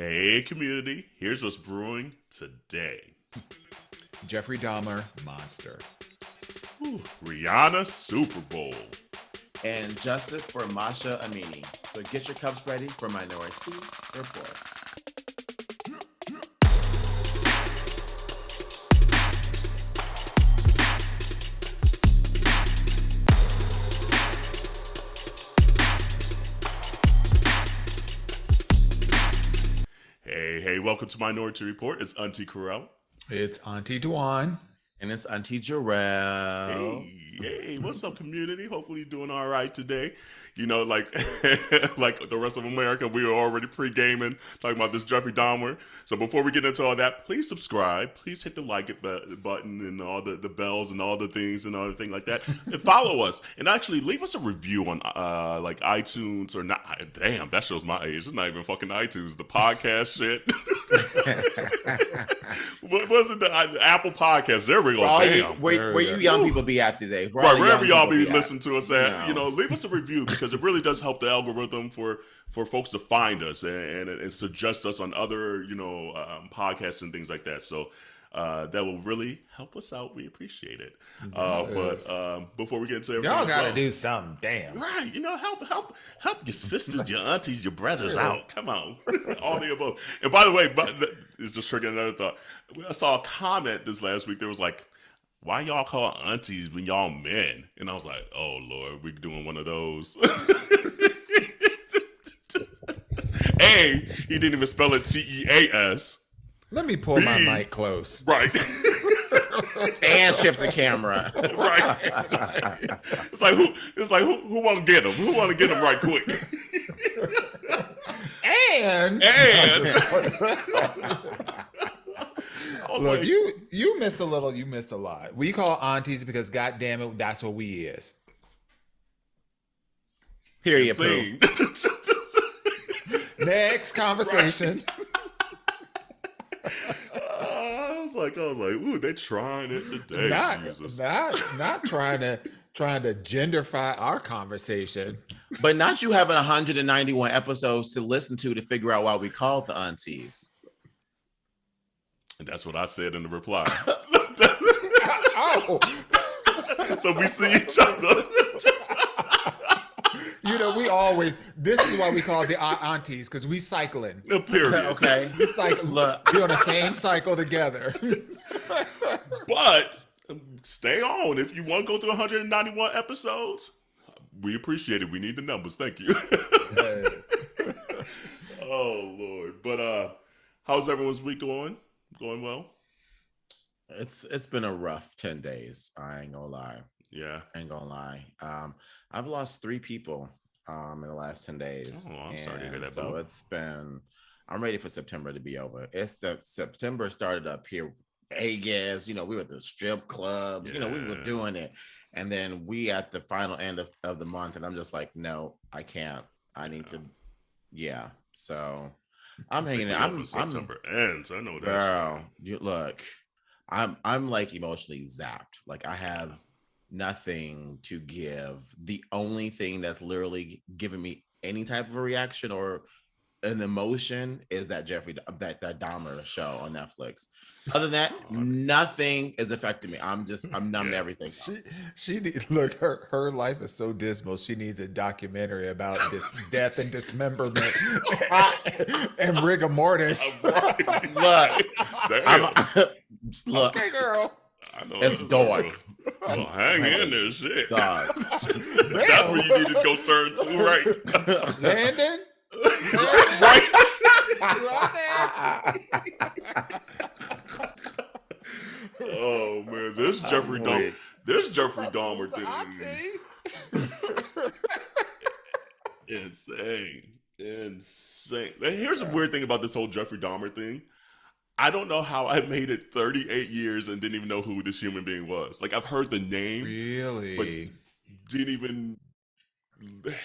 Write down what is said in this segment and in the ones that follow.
Hey, community, here's what's brewing today. Jeffrey Dahmer, monster. Rihanna Super Bowl. And justice for Masha Amini. So get your cups ready for Minoritea Report. Hey, welcome to Minoritea Report. It's Auntie Corell. It's Auntie Dwan. And it's Auntie Jarrell. Hey, what's up, community? Hopefully you're doing all right today. You know, like like the rest of America, we were already pre-gaming, talking about this Jeffrey Dahmer. So before we get into all that, please subscribe. Please hit the like button and all the bells and all the things and everything like that. And follow us. And actually leave us a review on like iTunes or not. Damn, that shows my age. It's not even fucking iTunes. The podcast shit. What was it? The Apple Podcast. There we go. Damn. Where you young people be at today? Right, wherever y'all be listening to us at, you know, leave us a review because it really does help the algorithm for folks to find us and suggest us on other, you know, podcasts and things like that. So that will really help us out. We appreciate it. But before we get into everything, y'all gotta do something, damn. Right, you know, help your sisters, your aunties, your brothers out. Come on, all the above. And by the way, it's just triggering another thought. I saw a comment this last week. There was like, why y'all call aunties when y'all men? And I was like, oh, Lord, we're doing one of those. A, he didn't even spell it Teas. Let me pull my mic close. Right. And shift the camera. Right. It's like who want to get him? Who want to get him right quick? And look, like, you miss a little, you miss a lot. We call aunties because, goddamn it, that's what we is. Period. Poo. Next conversation. I was like, ooh, they're trying it today. Not trying to genderfy our conversation. But not you having 191 episodes to listen to figure out why we called the aunties. And that's what I said in the reply. Oh. So we see each other. You know, this is why we call it the aunties, because we cycling. Period. Okay. We cycle. Look, we're on the same cycle together. But stay on. If you want to go through 191 episodes, we appreciate it. We need the numbers. Thank you. Yes. Oh, Lord. But how's everyone's week going? Going well? It's been a rough 10 days. I ain't gonna lie. Yeah. Ain't gonna lie. I've lost 3 people in the last 10 days. Oh, I'm sorry to hear that. So I'm ready for September to be over. September started up here, Vegas, you know, we were at the strip club, you know, we were doing it. And then we at the final end of the month, and I'm just like, no, I can't. I need to, So I'm hanging out. September ends. I know that. Girl, look, I'm like emotionally zapped. Like I have nothing to give. The only thing that's literally giving me any type of a reaction or an emotion is that that Dahmer show on Netflix. Other than that, nothing is affecting me. I'm numb to everything. She look, her life is so dismal. She needs a documentary about this death and dismemberment and rigor mortis. Look, okay, girl. I know it's dark. Well, hang in there, shit. God. That's where you need to go turn to, right? Landon? Right. Oh man, this Jeffrey Dahmer thing. Insane. Here's a weird thing about this whole Jeffrey Dahmer thing. I don't know how I made it 38 years and didn't even know who this human being was. Like, I've heard the name. Really? But didn't even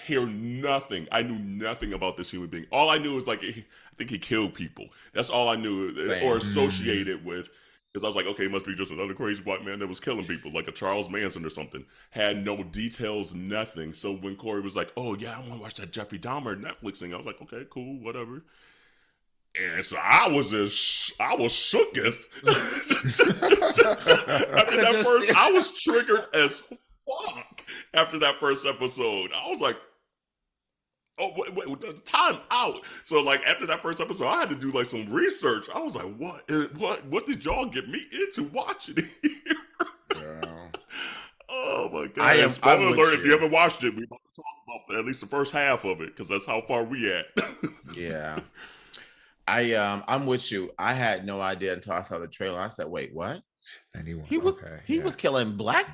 hear nothing. I knew nothing about this human being. All I knew was, like, I think he killed people. That's all I knew. Same. Or associated with. Because I was like, okay, it must be just another crazy white man that was killing people, like a Charles Manson or something. Had no details, nothing. So when Corey was like, oh, yeah, I want to watch that Jeffrey Dahmer Netflix thing, I was like, okay, cool, whatever. And so I was shooketh. After that first, I was triggered as fuck after that first episode. I was like, oh, wait, time out. So like after that first episode, I had to do like some research. I was like, what did y'all get me into watching it? Girl. Oh my god! Spoiler alert! If you haven't watched it, we about to talk about at least the first half of it because that's how far we at. Yeah, I'm with you. I had no idea until I saw the trailer. I said, "Wait, what? He was killing black.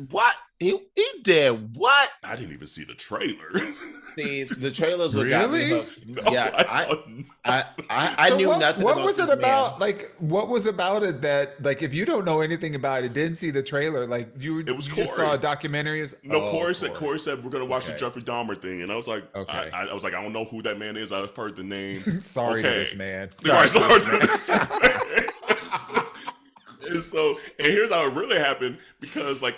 What? He did what? I didn't even see the trailer. See, the trailers were really? No, yeah, I so knew nothing. What was it about? Like, what was about it that, like, if you don't know anything about it, didn't see the trailer, like, you just saw a documentary? No, Corey said we're gonna watch the Jeffrey Dahmer thing, and I was like, I was like, I don't know who that man is. I've heard the name. Sorry to this man. Sorry to this man. And here's how it really happened, because like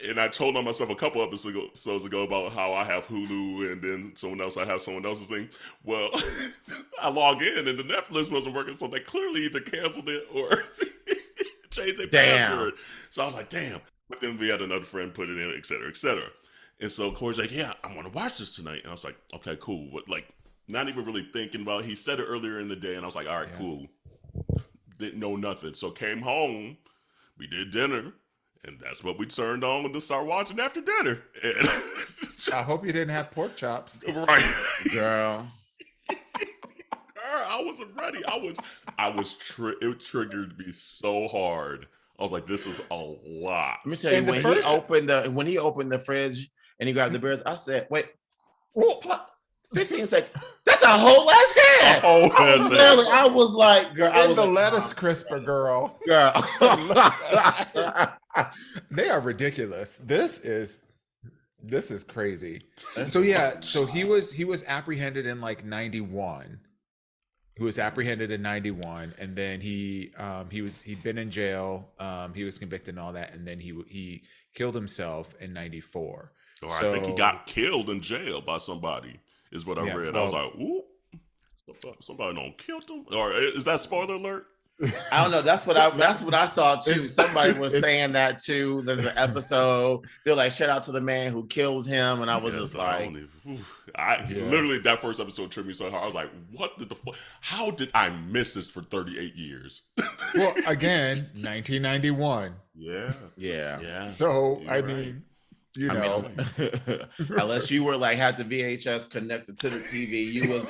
and I told on myself a couple episodes ago about how I have Hulu and then I have someone else's thing. Well, I log in and the Netflix wasn't working, so they clearly either canceled it or changed their password. So I was like, damn. But then we had another friend put it in, et cetera, et cetera. And so Corey's like, yeah, I want to watch this tonight. And I was like, okay, cool. But like, not even really thinking about it. He said it earlier in the day, and I was like, all right, cool. Didn't know nothing. So came home, we did dinner, and that's what we turned on to start watching after dinner. And I hope you didn't have pork chops. Right. Girl. I wasn't ready. It triggered me so hard. I was like, this is a lot. Let me tell you, when he opened the fridge and he grabbed the beers, I said, wait, 15 seconds. That's a whole ass head. I was like, girl. And the lettuce crisper, girl. Girl. They are ridiculous. This is crazy. So yeah, so he was apprehended in like 91. He was apprehended in 91, and then he'd been in jail. He was convicted and all that, and then he killed himself in 94. Or I think he got killed in jail by somebody. Is what I read. I was like, ooh, somebody done killed him? Or is that spoiler alert? I don't know. That's what I saw too. Somebody was saying that too. There's an episode. They're like, shout out to the man who killed him. And I was just like, literally that first episode tripped me so hard. I was like, what did how did I miss this for 38 years? Well, again, 1991. Yeah. So, I mean, you know, unless you were like had the VHS connected to the TV, you was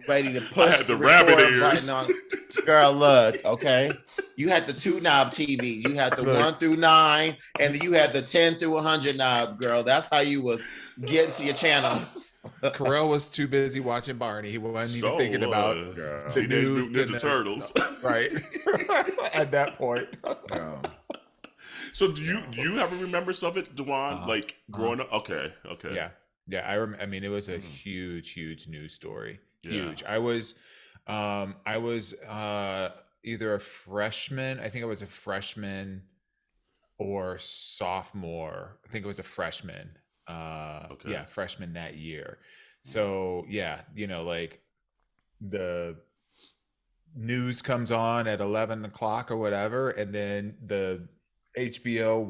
ready to push I had the rabbit ears. Button on. Girl, look, okay. You had the 2-knob TV. You had the 1 through 9, and then you had the 10 through 100 knob. Girl, that's how you was getting to your channels. Carell was too busy watching Barney. He wasn't even thinking about Teenage Mutant Ninja Turtles, right? At that point. So do you have a remembrance of it, Dewan? Like growing up? Okay. Yeah. I mean, it was a huge news story. Huge. I was either a freshman. I think I was a freshman or sophomore. I think it was a freshman. Yeah, freshman that year. So yeah, you know, like the news comes on at 11 o'clock or whatever, and then the HBO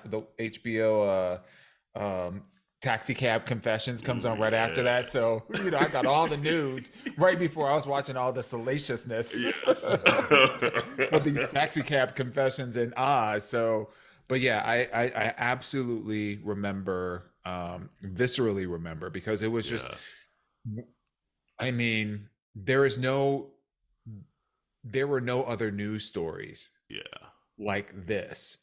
the HBO Taxi Cab Confessions comes on right after that. So, you know, I got all the news right before I was watching all the salaciousness of these Taxi Cab Confessions and Oz. So, but yeah, I absolutely remember, viscerally remember, because it was just, I mean, there were no other news stories like this.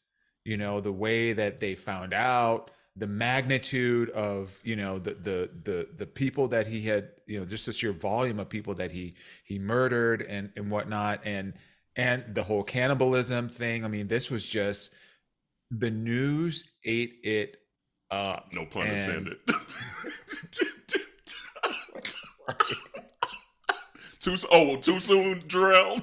You know, the way that they found out, the magnitude of, you know, the people that he had, you know, just the sheer volume of people that he murdered and whatnot, and the whole cannibalism thing. I mean, this was just, the news ate it up. No pun intended. Too soon, Jarrell?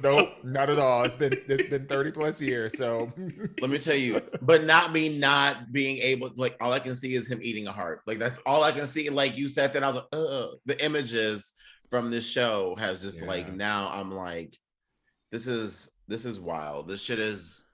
Nope, not at all. It's been 30 plus years. So let me tell you, but not being able, like, all I can see is him eating a heart. Like, that's all I can see. Like, you said that, I was like, the images from this show has just like, now I'm like, this is wild. This shit is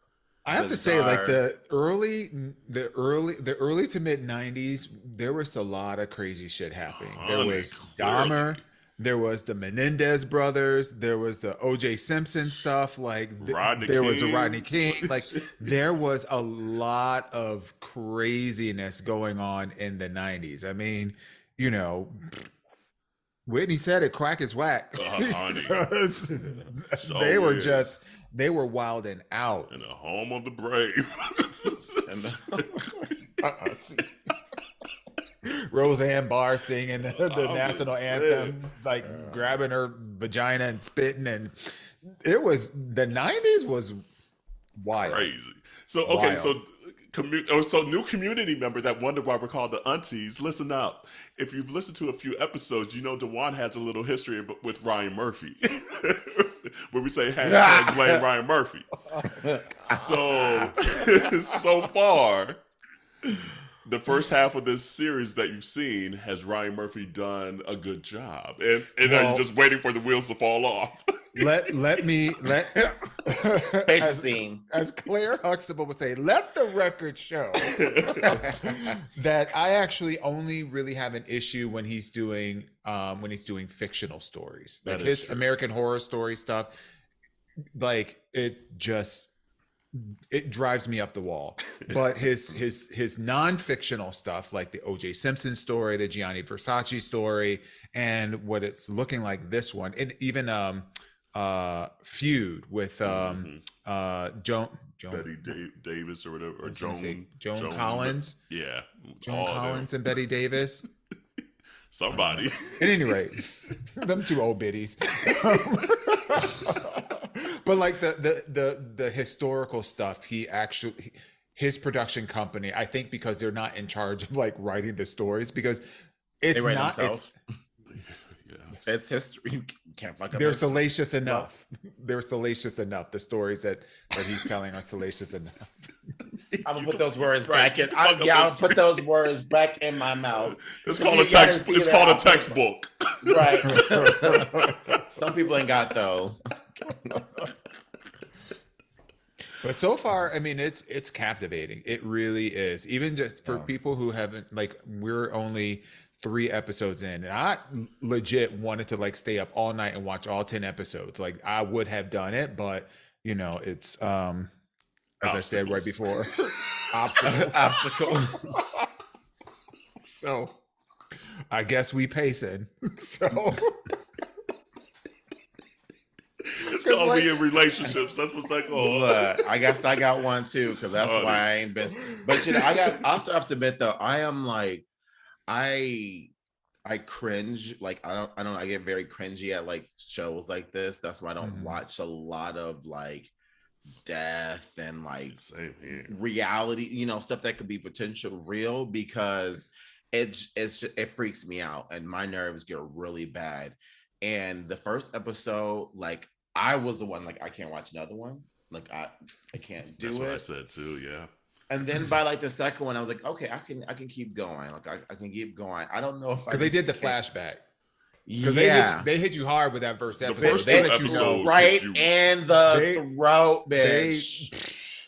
I have to say, like the early to mid 90s, there was a lot of crazy shit happening. There was Dahmer, there was the Menendez brothers, there was the O.J. Simpson stuff, like there was a Rodney King, like there was a lot of craziness going on in the 90s. I mean, you know, Whitney said it, crack is whack. They were wilding out. In the home of the brave. Roseanne Barr singing the national anthem, like grabbing her vagina and spitting, and it was, the 90s was wild. Crazy. So, okay, wild. So new community member that wondered why we're called the Aunteas, listen up. If you've listened to a few episodes, you know DeJuan has a little history with Ryan Murphy. Where we say hashtag blame Ryan Murphy. So, so far, the first half of this series that you've seen, has Ryan Murphy done a good job? And are you just waiting for the wheels to fall off? Let as Claire Huxtable would say, let the record show that I actually only really have an issue when he's doing fictional stories, like his American Horror Story stuff. Like it drives me up the wall. But his non-fictional stuff, like the O.J. Simpson story, the Gianni Versace story, and what it's looking like this one, and even Feud with Joan Betty Davis or whatever, or Joan Collins. Yeah, Joan Collins and Betty Davis. Somebody. At any rate, them two old biddies. But like the historical stuff, his production company, I think, because they're not in charge of like writing the stories, because it's not. It's history. You can't fuck up. They're salacious enough. They're salacious enough. The stories that he's telling are salacious enough. I'm gonna put those words back in. I'll put those words back in my mouth. It's called a text. It's called a textbook. Right. Some people ain't got those. But so far, I mean, it's captivating. It really is. Even just for people who haven't, like, we're only 3 episodes in, and I legit wanted to like stay up all night and watch all 10 episodes. Like, I would have done it, but you know, it's as I said right before, obstacles. So I guess we pacing. So it's gonna be in relationships. That's what's that called. Look, I guess I got one too, because that's why I ain't been. But you know, I also have to admit though, I am like, I cringe. Like I get very cringy at like shows like this. That's why I don't watch a lot of like death and like reality, you know, stuff that could be potential real, because it freaks me out and my nerves get really bad. And the first episode, like I was the one, like I can't watch another one. Like I can't do it. That's what I said too. Yeah. And then by like the second one, I was like, okay, I can keep going. Like I can keep going. I don't know if because they did the flashback. Because they hit you hard with that first episode. The first they let you know, right? And the throat, bitch.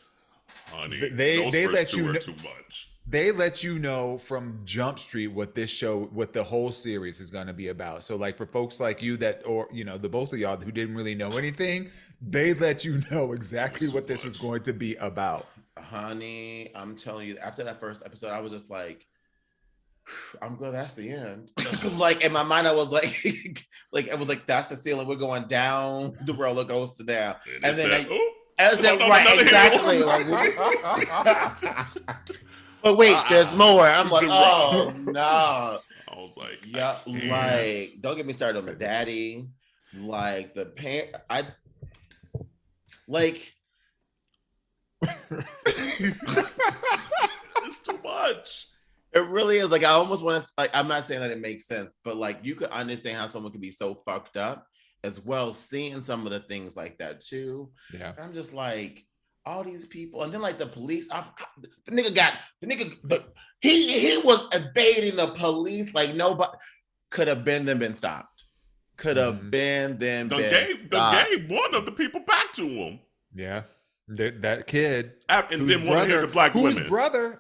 Honey, they let you know too much. They let you know from Jump Street what this show, what the whole series is going to be about. So like for folks like you that, or you know, the both of y'all who didn't really know anything, they let you know exactly what this was going to be about. Honey, I'm telling you, after that first episode, I was just like, I'm glad that's the end. Like in my mind, I was like, like it was like that's the ceiling. We're going down the roller coaster down, and then right, exactly. Like, but wait, there's more. I'm like, oh no. I was like, yeah, like don't get me started on the daddy, like the parent. I like. It's too much. It really is. Like I almost want to. Like I'm not saying that it makes sense, but like you could understand how someone could be so fucked up as well, seeing some of the things like that too. Yeah. And I'm just like all these people, and then like the police. The nigga got the nigga. He was evading the police like nobody could have been stopped. Could have been gave one of the people back to him. Yeah. That kid, and then one of the black women,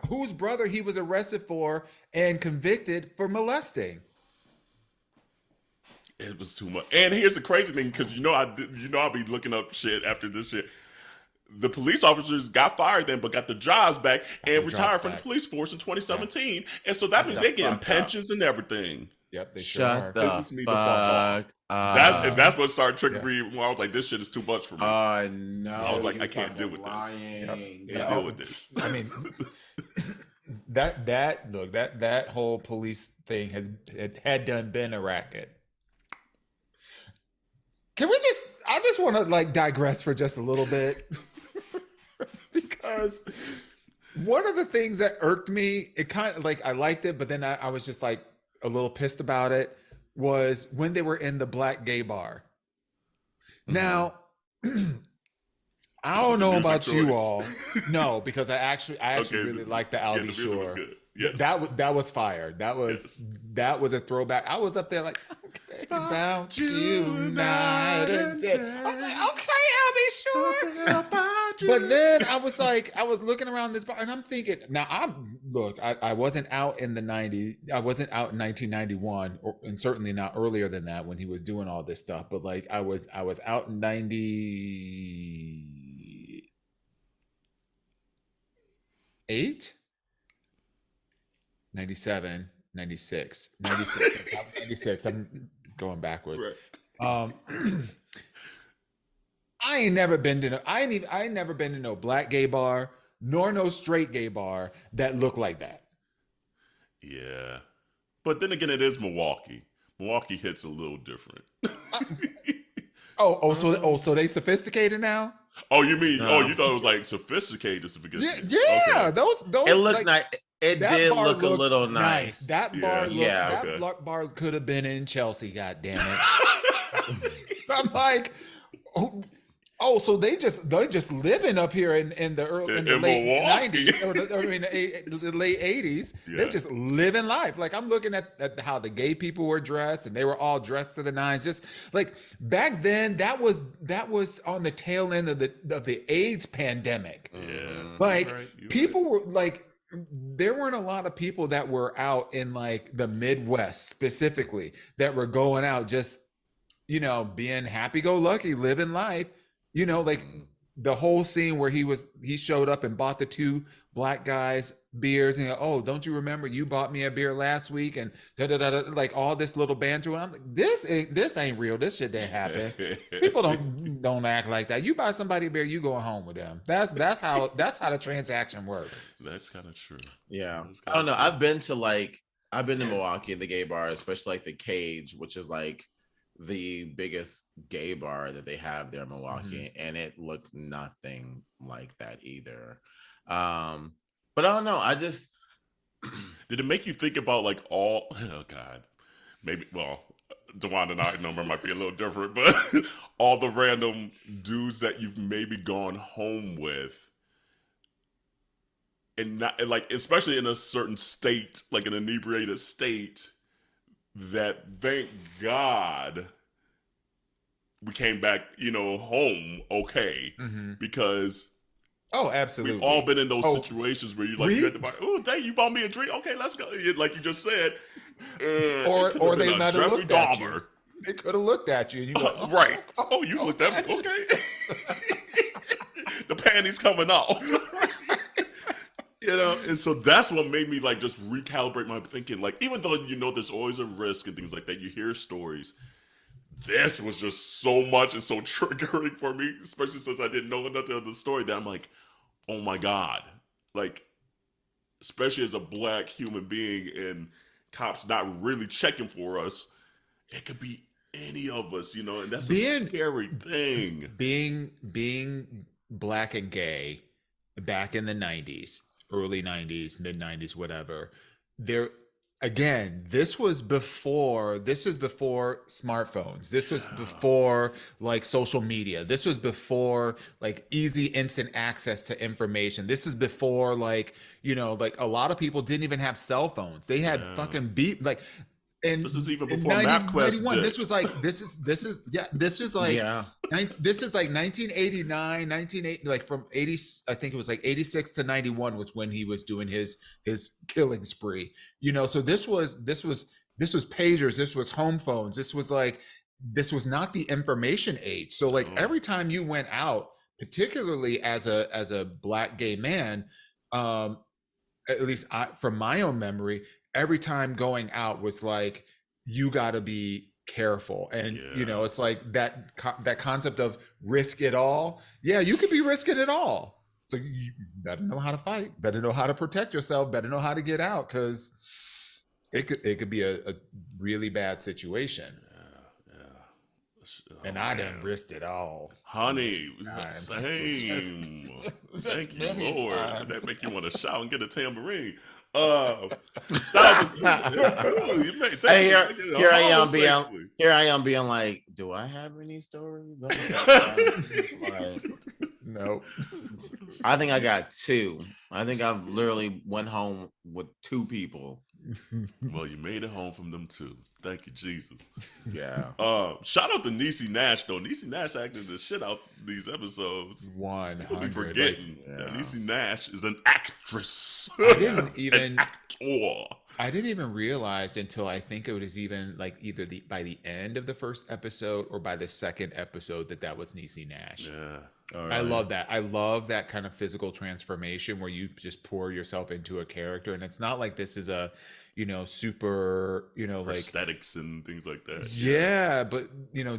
whose brother he was arrested for and convicted for molesting. It was too much. And here's the crazy thing, because I'll be looking up shit after this shit. The police officers got fired then, but got the jobs back and retired from the police force in 2017. Yeah. And so that means they're getting pensions and everything. Yep, they Shut sure are. This is me the fuck off. That's what started triggering me when I was like, this shit is too much for me. No. I was like, I can't deal with this. Can't deal with this. I mean, that whole police thing had been a racket. Can we I just want to like digress for just a little bit. Because one of the things that irked me, it kind of like I liked it, but then I was just like a little pissed about it, was when they were in the black gay bar. Mm-hmm. Now, I don't know about you all. No, because I actually really like the I'll Be Sure. Yes. That was fire. That was a throwback. I was up there like, okay, about you night and day. I was like, okay, I'll be sure. But then I was looking around this bar and I'm thinking, now I wasn't out in the 90s. I wasn't out in 1991, and certainly not earlier than that when he was doing all this stuff. But like I was out in 98, 97, 96. I'm going backwards. Right. I ain't never been to no black gay bar nor no straight gay bar that looked like that. Yeah, but then again, it is Milwaukee. Milwaukee hits a little different. So they sophisticated now? Oh, you mean? No. Oh, you thought it was like sophisticated? Yeah. Okay. Those. It looked nice. It did look a little nice. That bar could have been in Chelsea. God damn it! I'm like, so they just living up here in the late Milwaukee. 90s, or the late 80s. Yeah. They're just living life. Like I'm looking at how the gay people were dressed, and they were all dressed to the nines. Just like back then, that was on the tail end of the AIDS pandemic. Yeah, like people were like. There weren't a lot of people that were out in like the Midwest specifically that were going out just, being happy-go-lucky, living life, like the whole scene where he showed up and bought the two black guys beers and don't you remember you bought me a beer last week and like all this little banter. And I'm like, this ain't real. This shit didn't happen. People don't act like that. You buy somebody a beer, you going home with them. That's how the transaction works. That's kind of true. Yeah. I don't know. I've been to Milwaukee in the gay bar, especially like the Cage, which is like the biggest gay bar that they have there in Milwaukee, and it looked nothing like that either. But I don't know. I just did it make you think about like oh God, maybe Dewan and I number might be a little different, but all the random dudes that you've maybe gone home with, and not like especially in a certain state, like an inebriated state, that thank God we came back, home okay, because. Oh, absolutely. We've all been in those situations where you at the bar. Oh, dang, you bought me a drink. Okay, let's go. Like you just said. Or they might have looked at Dahmer. you. They could have looked at you. And you like, right. Oh, you looked at me. Okay. The panties coming off. And so that's what made me like just recalibrate my thinking. Like, even though there's always a risk and things like that, you hear stories. This was just so much and so triggering for me, especially since I didn't know nothing of the story, that I'm like, oh my God. Like, especially as a black human being and cops not really checking for us, it could be any of us, and that's a scary thing. Being black and gay back in the 90s, early 90s, mid 90s, whatever, there again, this is before smartphones. This was before like social media. This was before like easy instant access to information. This is before like, like a lot of people didn't even have cell phones. They had fucking beep like and This is even in before 90, MapQuest 91, did. this is like this is like Yeah. this is like 1989, 1980, like from 80, I think it was like 86 to 91 was when he was doing his killing spree. So this was pagers, this was home phones, this was not the information age. So like every time you went out, particularly as a Black gay man, at least from my own memory, every time going out was like, you got to be careful. And, it's like that concept of risk it all. Yeah, you could be risking it all. So you better know how to fight, better know how to protect yourself, better know how to get out, because it could be a really bad situation. And I done risked it all. Honey, same. Thank you, Lord. Times. That make you want to shout and get a tambourine. Here I am being like, do I have any stories? Nope. I think I got 2. I think I've literally went home with 2 people. Well, you made it home from them 2. Thank you, Jesus. Yeah. Shout out to Niecy Nash though. Niecy Nash acted the shit out these episodes. 100. People be forgetting that Niecy Nash is an actress. I didn't even an actor. I didn't even realize until I think it was even like either by the end of the first episode or by the second episode that was Niecy Nash. Yeah. Right. I love that. I love that kind of physical transformation where you just pour yourself into a character, and it's not like this is a, super, prosthetics and things like that. Yeah, but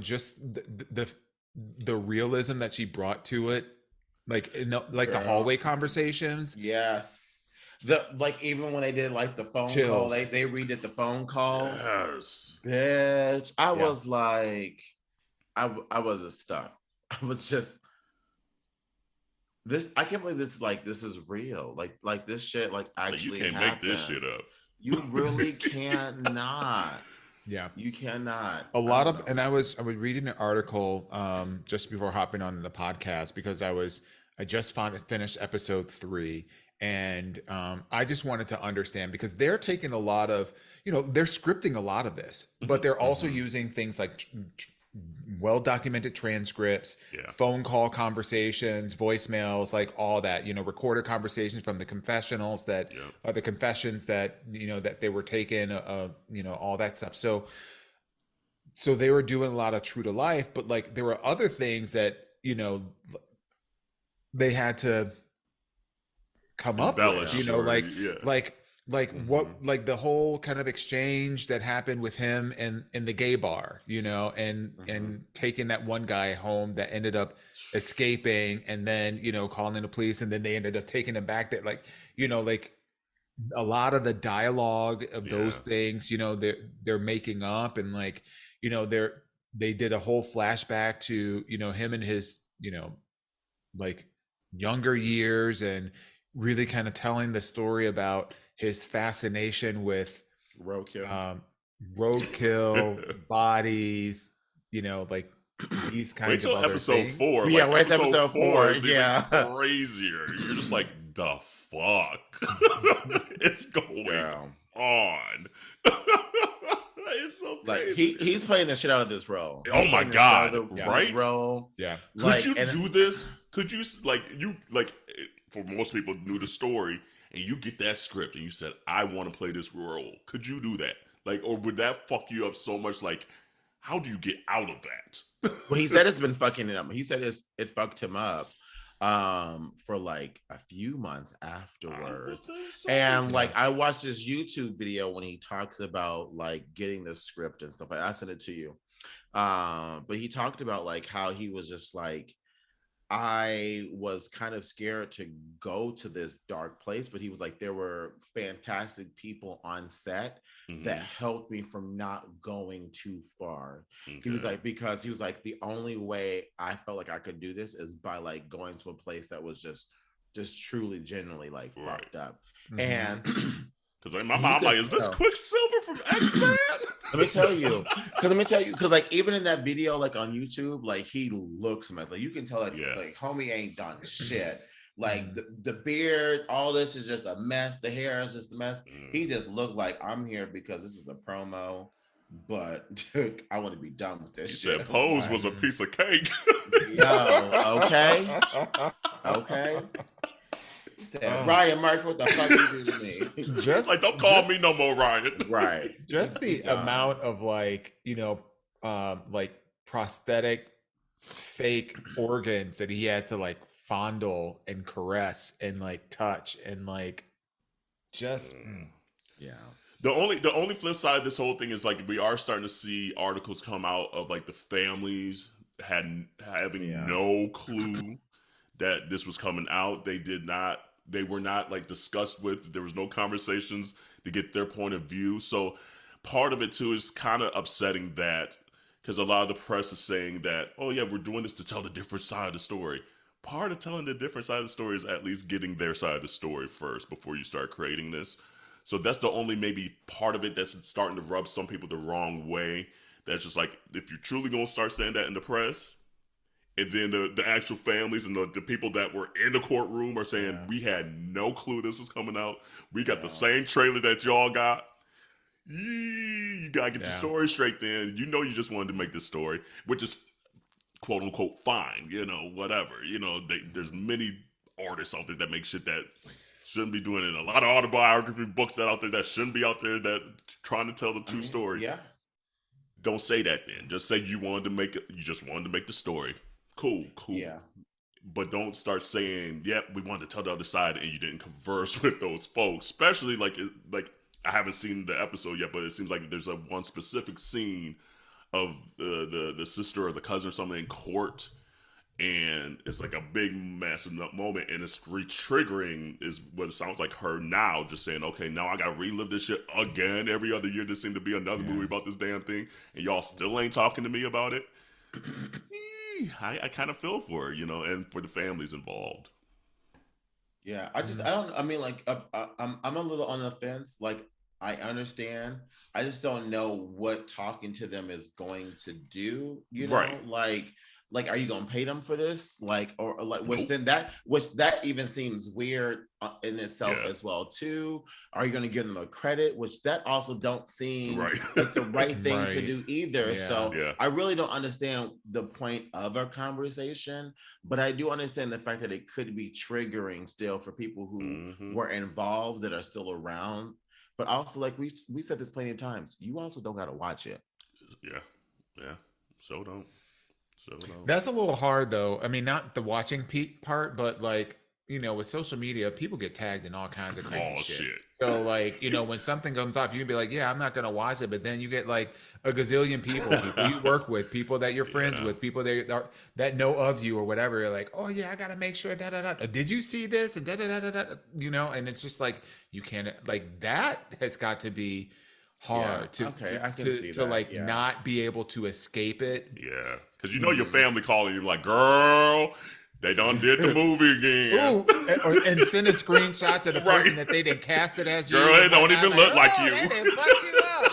just the realism that she brought to it, like the hallway conversations. Yes. Even when they did like the phone call, they redid the phone call. Yes. Bitch, I was like, I was stuck. I was just. I can't believe this is real. Like this shit actually you can't happened. make this shit up. You really cannot. Yeah, you cannot. A lot of, and I was reading an article just before hopping on the podcast because I just finished episode 3, and I just wanted to understand because they're taking a lot of, they're scripting a lot of this, but they're also using things like well-documented transcripts, phone call conversations, voicemails, like all that, recorded conversations from the confessionals that are the confessions that, that they were taken, all that stuff. So they were doing a lot of true to life, but like there were other things that, they had to come up with, like the whole kind of exchange that happened with him and in the gay bar, and taking that one guy home that ended up escaping, and then calling in the police, and then they ended up taking him back. That like a lot of the dialogue of those things, they're making up, and like they did a whole flashback to him and his like younger years, and really kind of telling the story about his fascination with roadkill, bodies, like these kinds of other episode things. 4. Yeah, where's episode 4? Is even crazier. You're just like, the fuck? It's going on. It's so crazy. Like he's playing the shit out of this role. Oh my god! Right? Role. Yeah. Could you do this? Could you for most people knew the story, and you get that script and you said, I want to play this role. Could you do that? Like, or would that fuck you up so much? Like, how do you get out of that? Well, he said it's been fucking him up. He said it fucked him up for like a few months afterwards. And like I watched this YouTube video when he talks about like getting the script and stuff. I sent it to you. But he talked about like how he was just like, I was kind of scared to go to this dark place, but he was like, there were fantastic people on set that helped me from not going too far. Okay. He was like, because he was like, the only way I felt like I could do this is by like going to a place that was just truly, genuinely like fucked up. And Because in my You mind, I'm could like, is this tell. Quicksilver from X-Men? Let me tell you, because like even in that video, like on YouTube, like he looks mess. Like you can tell, like, Yeah. like homie ain't done shit. Like the beard, all this is just a mess. The hair is just a mess. He just looked like, I'm here because this is a promo, but I want to be done with this He shit. said Pose Like, was a piece of cake. yo, okay, okay. He said, Ryan Murphy, what the fuck you do to me? Just like, don't call me no more, Ryan. Right. Just the amount of like, like prosthetic fake organs that he had to like fondle and caress and like touch and like just yeah. The only flip side of this whole thing is like we are starting to see articles come out of like the families having no clue that this was coming out. They were not like discussed with. There was no conversations to get their point of view. So part of it too is kind of upsetting that, because a lot of the press is saying that, oh yeah, we're doing this to tell the different side of the story. Part of telling the different side of the story is at least getting their side of the story first before you start creating this. So that's the only maybe part of it that's starting to rub some people the wrong way. That's just like, if you're truly going to start saying that in the press, and then the actual families and the people that were in the courtroom are saying, we had no clue this was coming out. We got the same trailer that y'all got. You got to get your story straight then. You know you just wanted to make this story, which is quote unquote fine, whatever. There's many artists out there that make shit that shouldn't be doing it. A lot of autobiography books that out there that shouldn't be out there that trying to tell the true story. Yeah. Don't say that then. Just say you just wanted to make the story. Cool. Yeah. But don't start saying, yep, we wanted to tell the other side and you didn't converse with those folks. Especially like I haven't seen the episode yet, but it seems like there's one specific scene of the sister or the cousin or something in court, and it's like a big massive moment, and it's re-triggering is what it sounds like her now, just saying, okay, now I gotta relive this shit again. Every other year there seemed to be another movie about this damn thing, and y'all still ain't talking to me about it. I kind of feel for her, and for the families involved. Yeah, I mean, like, I'm a little on the fence. Like, I understand. I just don't know what talking to them is going to do. Right. Like, are you gonna pay them for this? Like, or like, which that even seems weird in itself as well too. Are you gonna give them a credit? Which that also don't seem like the right thing to do either. So I really don't understand the point of our conversation, but I do understand the fact that it could be triggering still for people who were involved that are still around. But also, like we said this plenty of times, you also don't gotta watch it. Yeah. So don't. That's a little hard though. I mean, not the watching part, but like, with social media, people get tagged in all kinds of crazy shit. So like, when something comes up, you can be like, yeah, I'm not going to watch it. But then you get like a gazillion people you work with, people that you're friends with, people that know of you or whatever. You're like, oh yeah, I got to make sure, did you see this? And and it's just like, you can't, like, that has got to be hard to like not be able to escape it. Yeah, because your family calling you like, girl, they done did the movie again. Ooh, and sending screenshots of the person that they didn't cast it as you. Girl, they don't even look like you. They didn't fuck you up.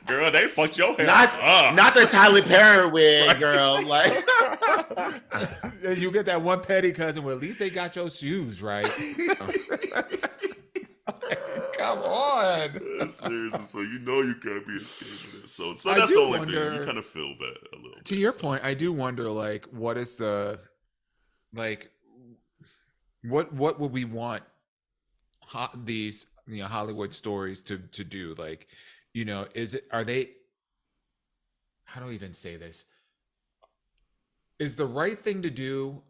Girl, they fucked your hair up. Not the Tyler Perry wig, girl. Like, you get that one petty cousin. Well, at least they got your shoes right. Come on. Seriously, so you can't be escaping it. So that's the only thing. You kind of feel that a little bit. To your point, I do wonder, like, what is the, like, what would we want these Hollywood stories to do? Like, are they, how do I even say this? Is the right thing to do,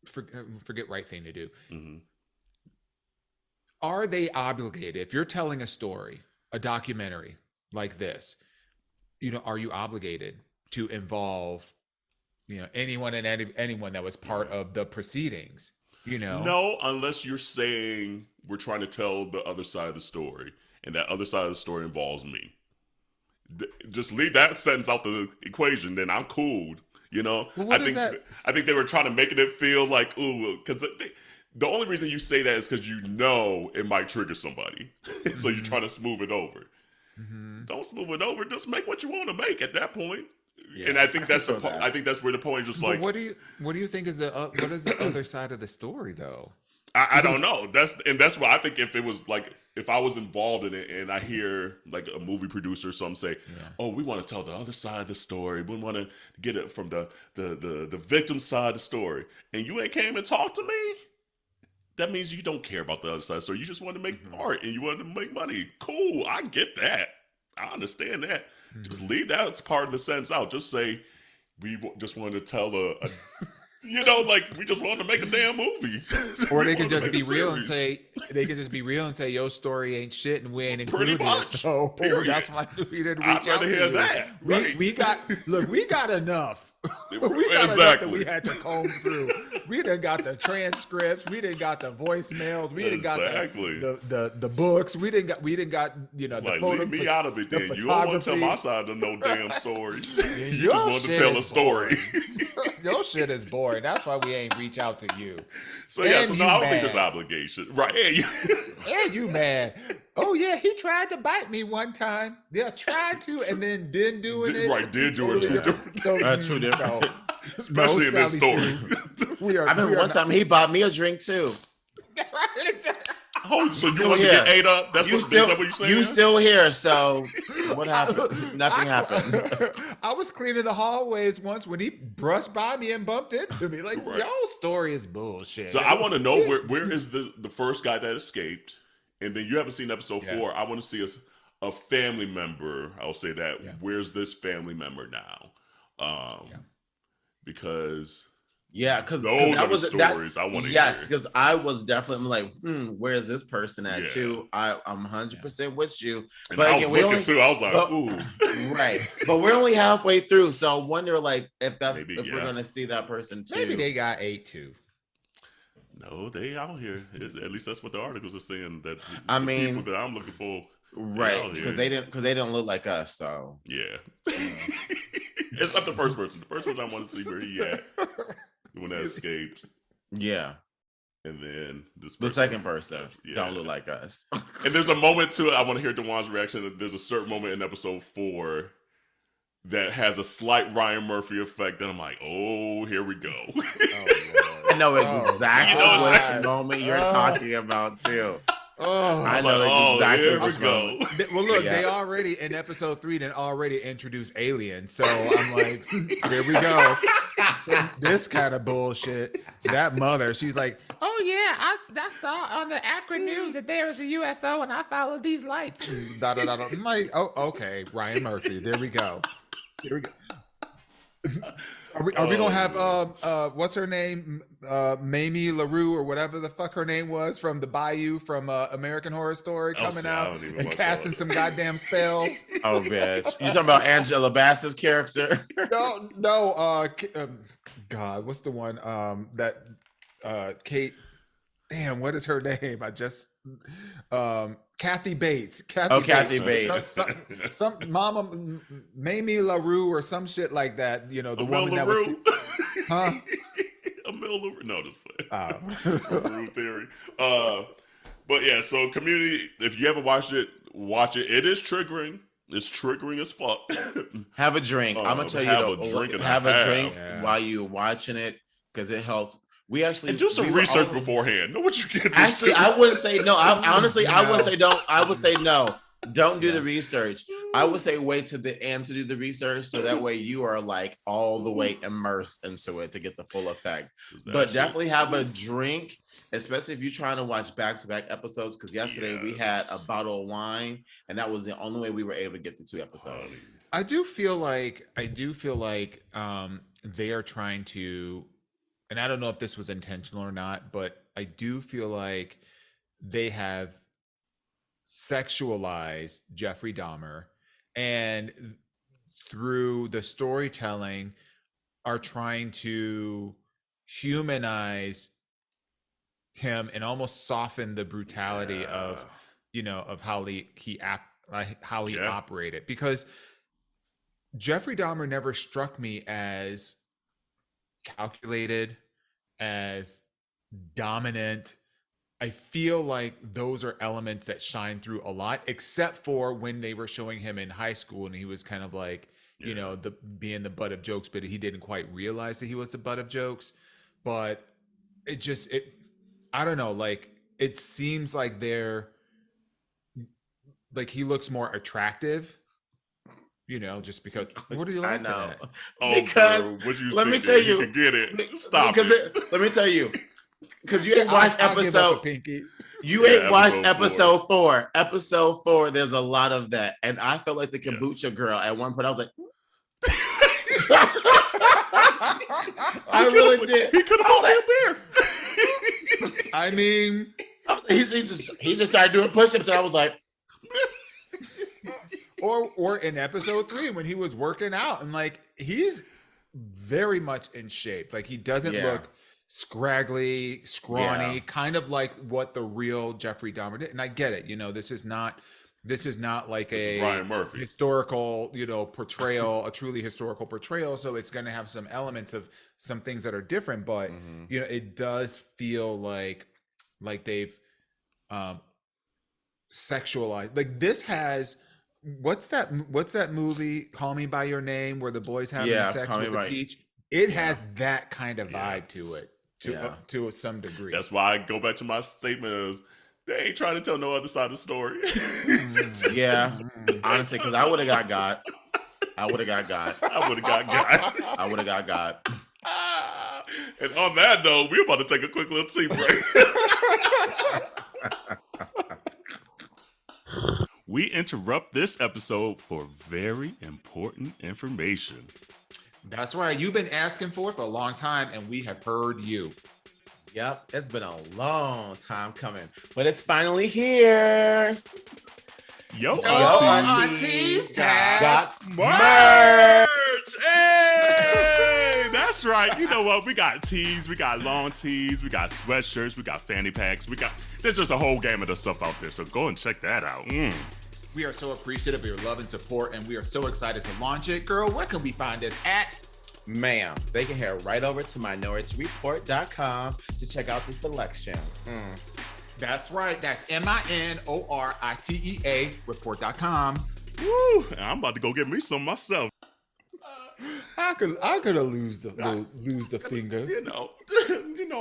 forget right thing to do. Are they obligated, if you're telling a story, a documentary like this, are you obligated to involve, anyone and anyone that was part of the proceedings? No, unless you're saying we're trying to tell the other side of the story, and that other side of the story involves me. Just leave that sentence out the equation, then I'm cool. Well, I think they were trying to make it feel like, ooh, because the only reason you say that is because you know it might trigger somebody, so you're trying to smooth it over. Don't smooth it over. Just make what you want to make at that point. Yeah, And I think that's that. I think that's where the point is just like. What do you think is what is the other side of the story though? I don't know. That's why I think if it was like if I was involved in it and I hear like a movie producer or something say, "Oh, we want to tell the other side of the story. We want to get it from the victim side of the story," and you ain't came and talked to me, that means you don't care about the other side. So you just want to make art and you want to make money. Cool, I get that. I understand that. Just leave that part of the sentence out. Just say we just wanted to tell a you know, like we just wanted to make a damn movie. Or they could just be real and say, your story ain't shit and we ain't included. Pretty much. So Period. that's why we didn't I'd reach out rather to hear you. that. Right. We got enough. We got enough that we had to comb through. We done got the transcripts. We done got the voicemails. We done got the books. We didn't got you know, It's the like, photo. leave me out of it then. You don't want to tell my side of no damn story. You just want to tell a story. Your shit is boring. That's why we ain't reach out to you. So yeah, so no, I don't think there's obligation. Right. And you man. Oh yeah, he tried to bite me one time. Yeah, tried to, and then didn't do it. Right, did do it. So, True different. No, Especially in this story. I remember one time he bought me a drink too. Oh, so you want to get ate up? That's what you're saying? You still here, so what happened? Nothing happened. I was cleaning the hallways once when he brushed by me and bumped into me. Like, y'all story is bullshit. So I want to know where is the first guy that escaped? And then you haven't seen episode 4. I want to see a family member. I'll say that. Yeah. Where's this family member now? Because because those are the stories I want to hear. Yes, because I was definitely like, where's this person at too? I'm 100% with you. And but I again, was looking too. I was like, ooh. Right. But we're only halfway through. So I wonder like if we're gonna see that person too. Maybe they got 8 too. No, they out here. At least that's what the articles are saying. That I mean, people that I'm looking for, right? Because they didn't look like us. So yeah, it's not the first person. The first person I want to see where he at when that escaped. Yeah, and then the second person don't look like us. And there's a moment to it. I want to hear DeJuan's reaction. There's a certain moment in episode 4 that has a slight Ryan Murphy effect. That I'm like, oh, here we go. I know exactly which moment you're talking about too. I know exactly which moment. Well, look, they already in episode 3 then already introduced aliens. So I'm like, here we go. This kind of bullshit. That mother, she's like, oh yeah, I saw on the Akron News that there was a UFO and I followed these lights. I'm like, oh, okay, Ryan Murphy. There we go. Here we go. Are we gonna have what's her name, Mamie LaRue or whatever the fuck her name was from the Bayou from American Horror Story coming out and casting some goddamn spells? Oh, bitch! You talking about Angela Bassett's character? No. God, what's the one that Kate? Damn, what is her name? I just Kathy Bates. Kathy Bates. Some Mama Mamie LaRue or some shit like that. You know, the woman that was. Huh? Emil LaRue. No, just play. LaRue theory. But yeah, so Community. If you haven't watched it, watch it. It is triggering. It's triggering as fuck. Have a drink. I'm gonna tell you. Have a drink while you're watching it because it helps. We actually and do some research beforehand. Know what you can do. Actually, I wouldn't say no. I would say don't. I would say no. Don't do the research. I would say wait to the end to do the research, so that way you are like all the way immersed into it to get the full effect. But definitely have a drink, especially if you're trying to watch back-to-back episodes. Because yesterday we had a bottle of wine, and that was the only way we were able to get the 2 episodes. I do feel like they are trying to. And I don't know if this was intentional or not, but I do feel like they have sexualized Jeffrey Dahmer and through the storytelling are trying to humanize him and almost soften the brutality of how he operated. Because Jeffrey Dahmer never struck me as calculated, as dominant. I feel like those are elements that shine through a lot, except for when they were showing him in high school and he was kind of like, you know, the being the butt of jokes, but he didn't quite realize that he was the butt of jokes. But it I don't know, like it seems like he looks more attractive, you know, just because. What are you laughing at? Oh, because girl, what you let me thinking? tell You you, can get it. Stop it. Let me tell you, because you ain't watched I'll give up a episode. pinky. You ain't watched episode 4. Episode 4, there's a lot of that, and I felt like the kombucha Yes. girl at one point. I was like, I really did. He could have bought me a beer. I mean, he just started doing push-ups, and I was like, or in episode 3 when he was working out, and like he's very much in shape. Like he doesn't look scraggly, scrawny, kind of like what the real Jeffrey Dahmer did. And I get it, you know, this is not like a Ryan Murphy historical, you know, portrayal, a truly historical portrayal. So it's going to have some elements of some things that are different, but you know, it does feel like they've sexualized. Like this has. What's that movie, Call Me by Your Name, where the boys having sex with the peach? It has that kind of vibe to it, to some degree. That's why I go back to my statement is they ain't trying to tell no other side of the story. Honestly, because I would have got. And on that note, we're about to take a quick little tea break. We interrupt this episode for very important information. That's right. You've been asking for it for a long time, and we have heard you. Yep, it's been a long time coming, but it's finally here. Yo, Aunteas got merch! Hey! That's right. You know what? We got tees, we got long tees, we got sweatshirts, we got fanny packs, there's just a whole gamut of stuff out there, so go and check that out. We are so appreciative of your love and support, and we are so excited to launch it. Girl, where can we find us at? Ma'am, they can head right over to minorityReport.com to check out the selection. That's right. That's MINORITEA report.com. Woo! I'm about to go get me some myself. I could have lose the finger. You know,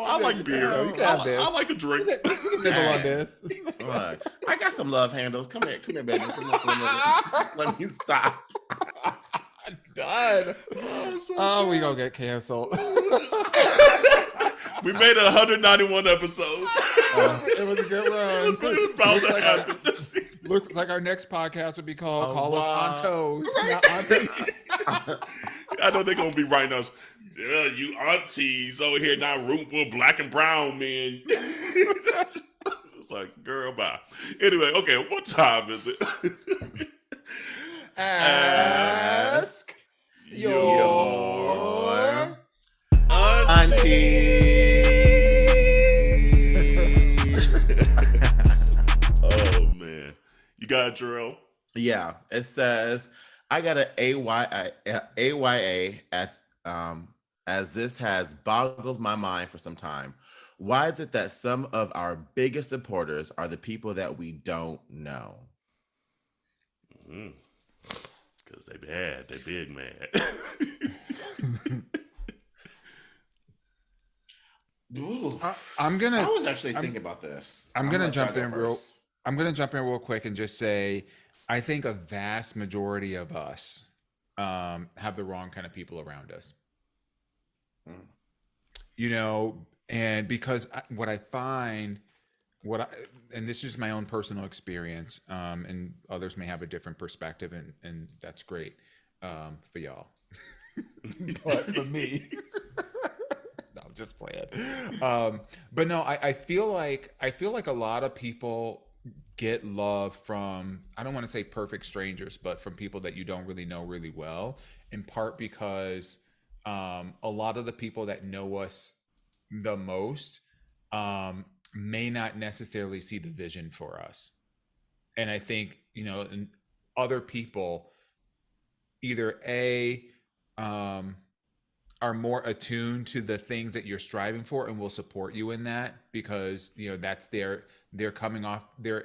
I like beer. I like a drink. Nibble on this. Look, I got some love handles. Come here, baby. Come here. Let me stop. I'm done. Oh, we gonna get canceled. We made it 191 episodes. It was a good run. Looks like our next podcast would be called Call Us On Toes. Not Auntie. I know they're going to be writing us, you aunties over here not rooting for black and brown men. It's like, girl, bye. Anyway, okay, what time is it? Ask your auntie. Oh, man. You got it, Jarrell? Yeah, it says, I got an AYA as this has boggled my mind for some time. Why is it that some of our biggest supporters are the people that we don't know? Because they bad. They big mad. I was actually thinking about this. I'm gonna jump in real quick and just say, I think a vast majority of us have the wrong kind of people around us. You know, and because what I find, and this is my own personal experience, and others may have a different perspective, and that's great for y'all. But for me, no, I'm just playing. But no, I feel like a lot of people get love from, I don't want to say perfect strangers, but from people that you don't really know really well, in part because a lot of the people that know us the most may not necessarily see the vision for us. And I think, you know, and other people either are more attuned to the things that you're striving for and will support you in that, because that's they're coming off, they're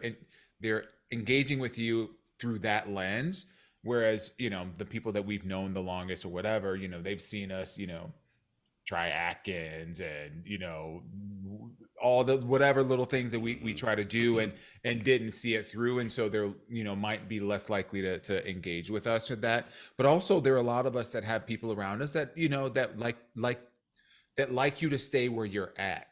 engaging with you through that lens. Whereas the people that we've known the longest or whatever, they've seen us try Atkins and all the whatever little things that we try to do and didn't see it through, and so they're might be less likely to engage with us with that. But also there are a lot of us that have people around us that that like you to stay where you're at,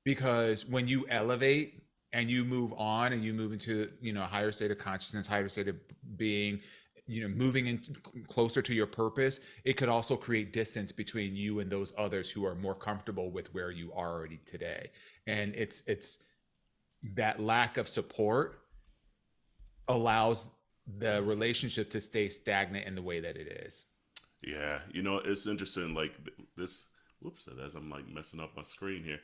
because when you elevate and you move on and you move into a higher state of consciousness, higher state of being, moving in closer to your purpose, it could also create distance between you and those others who are more comfortable with where you are already today. And it's that lack of support allows the relationship to stay stagnant in the way that it is. Yeah, it's interesting. Like this. Whoops! As I'm like messing up my screen here.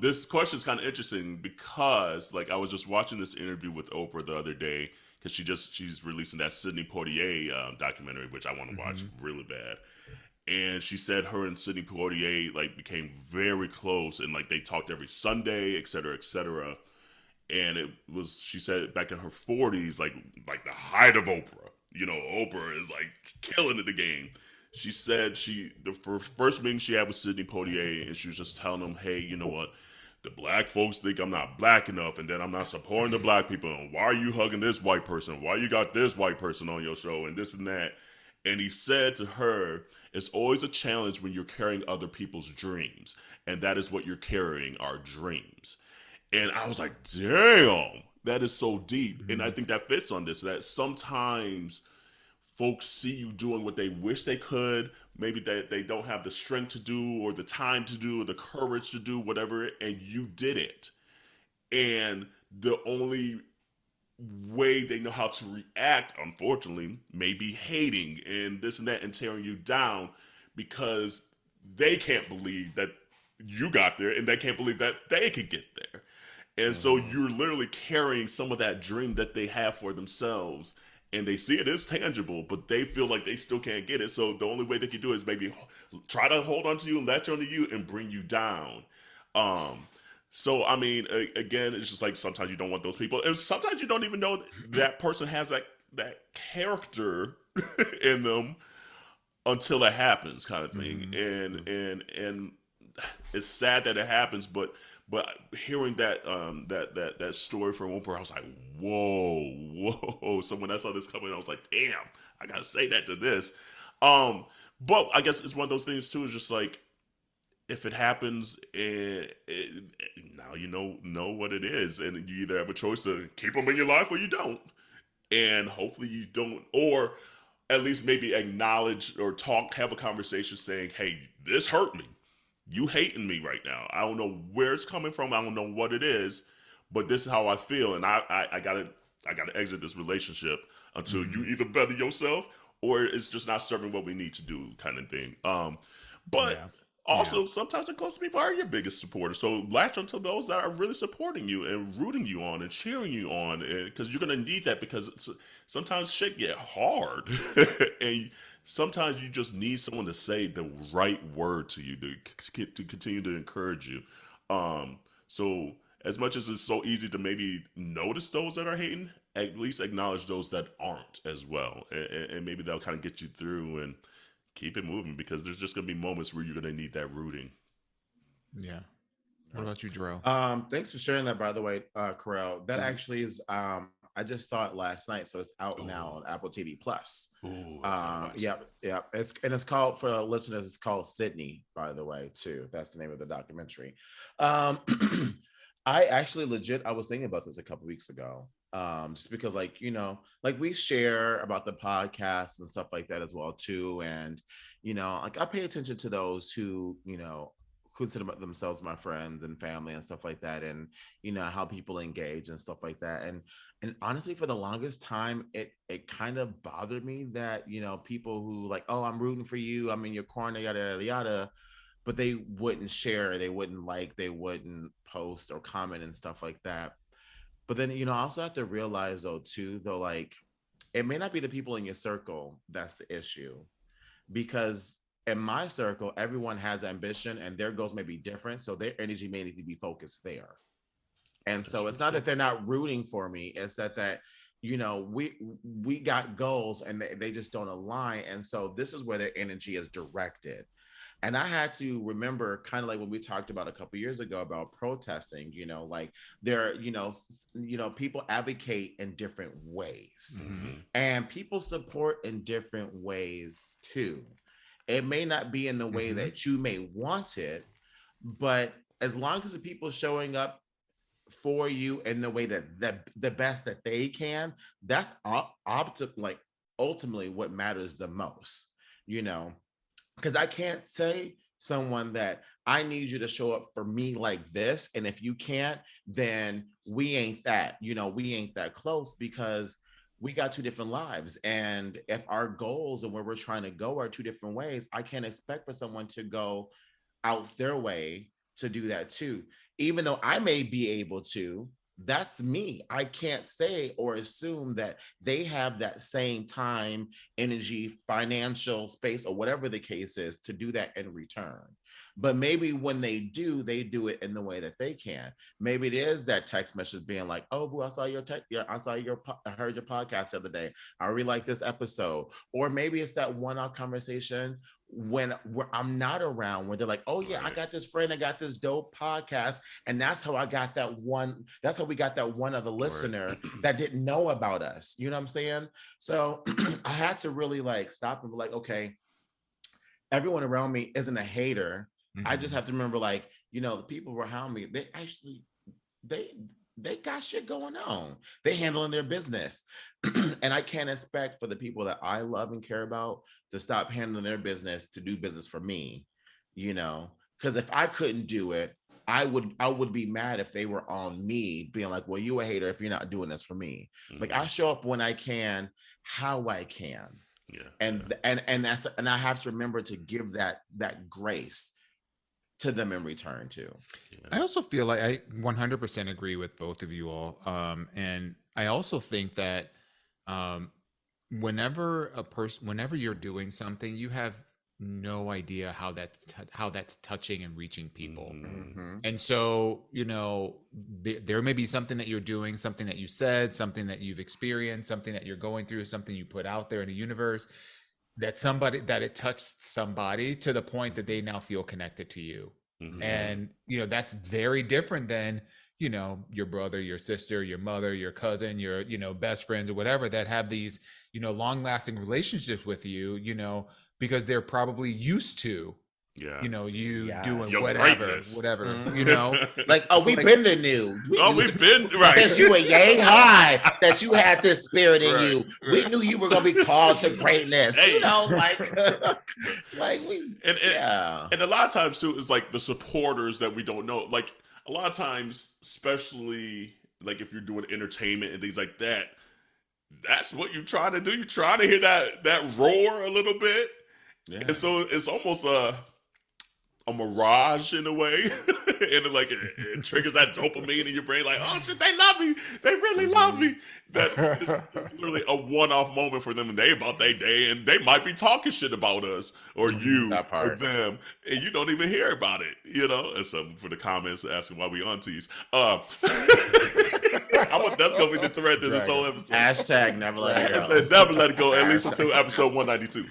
This question is kind of interesting because like I was just watching this interview with Oprah the other day because she's releasing that Sidney Poitier documentary, which I want to watch really bad. And she said her and Sidney Poitier like became very close, and like they talked every Sunday, et cetera, et cetera. And it was, she said, back in her 40s, like the height of Oprah. Oprah is like killing it the game. She said the first meeting she had with Sidney Poitier, and she was just telling him, hey, you know what? The black folks think I'm not black enough, and then I'm not supporting the black people. And why are you hugging this white person? Why you got this white person on your show and this and that? And he said to her, it's always a challenge when you're carrying other people's dreams. And that is what you're carrying, our dreams. And I was like, damn, that is so deep. And I think that fits on this, that sometimes folks see you doing what they wish they could, maybe that they don't have the strength to do or the time to do or the courage to do whatever, and you did it. And the only way they know how to react, unfortunately, may be hating and this and that and tearing you down because they can't believe that you got there and they can't believe that they could get there. And so you're literally carrying some of that dream that they have for themselves, and they see it as tangible, but they feel like they still can't get it. So the only way they can do it is maybe try to hold on to you and latch onto you and bring you down. So I mean, again, it's just like sometimes you don't want those people, and sometimes you don't even know that person has that character in them until it happens, kind of thing. And it's sad that it happens, but hearing that story from Oprah, I was like, whoa. So when I saw this coming, I was like, damn, I gotta say that to this. But I guess it's one of those things too. Is just like if it happens, now you know what it is, and you either have a choice to keep them in your life or you don't, and hopefully you don't, or at least maybe acknowledge or have a conversation saying, hey, this hurt me. You hating me right now. I don't know where it's coming from. I don't know what it is, but this is how I feel, and I gotta exit this relationship until you either better yourself or it's just not serving what we need to do, kind of thing. But also sometimes the closest people are your biggest supporters. So latch onto those that are really supporting you and rooting you on and cheering you on, because you're gonna need that because sometimes shit get hard, and sometimes you just need someone to say the right word to you to continue to encourage you. So as much as it's so easy to maybe notice those that are hating, at least acknowledge those that aren't as well, and maybe that'll kind of get you through and keep it moving, because there's just gonna be moments where you're gonna need that rooting. Yeah. What about you, Jarrell? Thanks for sharing that, by the way, Corel. That actually is I just saw it last night, so it's out now on Apple TV Plus. Yeah. It's called, for listeners, it's called Sydney, by the way, too. That's the name of the documentary. I actually I was thinking about this a couple weeks ago. Just because like we share about the podcast and stuff like that as well too, and like I pay attention to those who consider themselves my friends and family and stuff like that, and how people engage and stuff like that, and honestly for the longest time it kind of bothered me that people who like, oh, I'm rooting for you, I'm in your corner, yada yada yada, but they wouldn't share, they wouldn't like, they wouldn't post or comment and stuff like that. But then, I also have to realize though, like, it may not be the people in your circle that's the issue, because in my circle, everyone has ambition and their goals may be different. So their energy may need to be focused there. And so it's not that they're not rooting for me. It's that we got goals and they just don't align. And so this is where their energy is directed. And I had to remember, kind of like when we talked about a couple years ago about protesting, like there, people advocate in different ways, and people support in different ways too. It may not be in the way that you may want it, but as long as the people showing up for you in the way that the best that they can, that's ultimately what matters the most, because I can't say someone that I need you to show up for me like this, and if you can't, then we ain't that close, because we got two different lives. And if our goals and where we're trying to go are two different ways, I can't expect for someone to go out their way to do that too. Even though I may be able to, that's me. I can't say or assume that they have that same time, energy, financial space, or whatever the case is to do that in return. But maybe when they do it in the way that they can. Maybe it is that text message being like, "Oh, boo, I saw your text. Yeah, I heard your podcast the other day. I really like this episode." Or maybe it's that one-off conversation where I'm not around, where they're like, "Oh yeah, I got this friend that got this dope podcast, and that's how I got that one. That's how we got that one other listener that didn't know about us." You know what I'm saying? So I had to really stop and be like, okay, everyone around me isn't a hater. I just have to remember, the people around me, they actually, they got shit going on. They handling their business. And I can't expect for the people that I love and care about to stop handling their business to do business for me, because if I couldn't do it, I would be mad if they were on me being like, "Well, you a hater if you're not doing this for me." Like, I show up when I can, how I can. And I have to remember to give that grace to them in return too. I also feel like I 100% agree with both of you all. And I also think that whenever you're doing something, you have no idea how that's touching and reaching people. And so, there may be something that you're doing, something that you said, something that you've experienced, something that you're going through, something you put out there in the universe, that it touched somebody to the point that they now feel connected to you. And that's very different than your brother, your sister, your mother, your cousin, your best friends or whatever, that have these long-lasting relationships with you, because they're probably used to doing your whatever, greatness. Like, "Oh, we've been the new. We've been right. Since you were yay high, that you had this spirit in you. We knew you were gonna be called to greatness." Hey. And a lot of times too is like the supporters that we don't know. Like, a lot of times, especially like if you're doing entertainment and things like that, that's what you're trying to do. You're trying to hear that roar a little bit. And so it's almost a mirage in a way. And it triggers that dopamine in your brain, like, "Oh shit, they love me. They really love me." That it's literally a one-off moment for them, and they about their day, and they might be talking shit about us or you or them, and you don't even hear about it, And so for the comments asking why we aunties, that's gonna be the thread to this whole episode. Hashtag never let it go. Never let it go, at least until episode 192.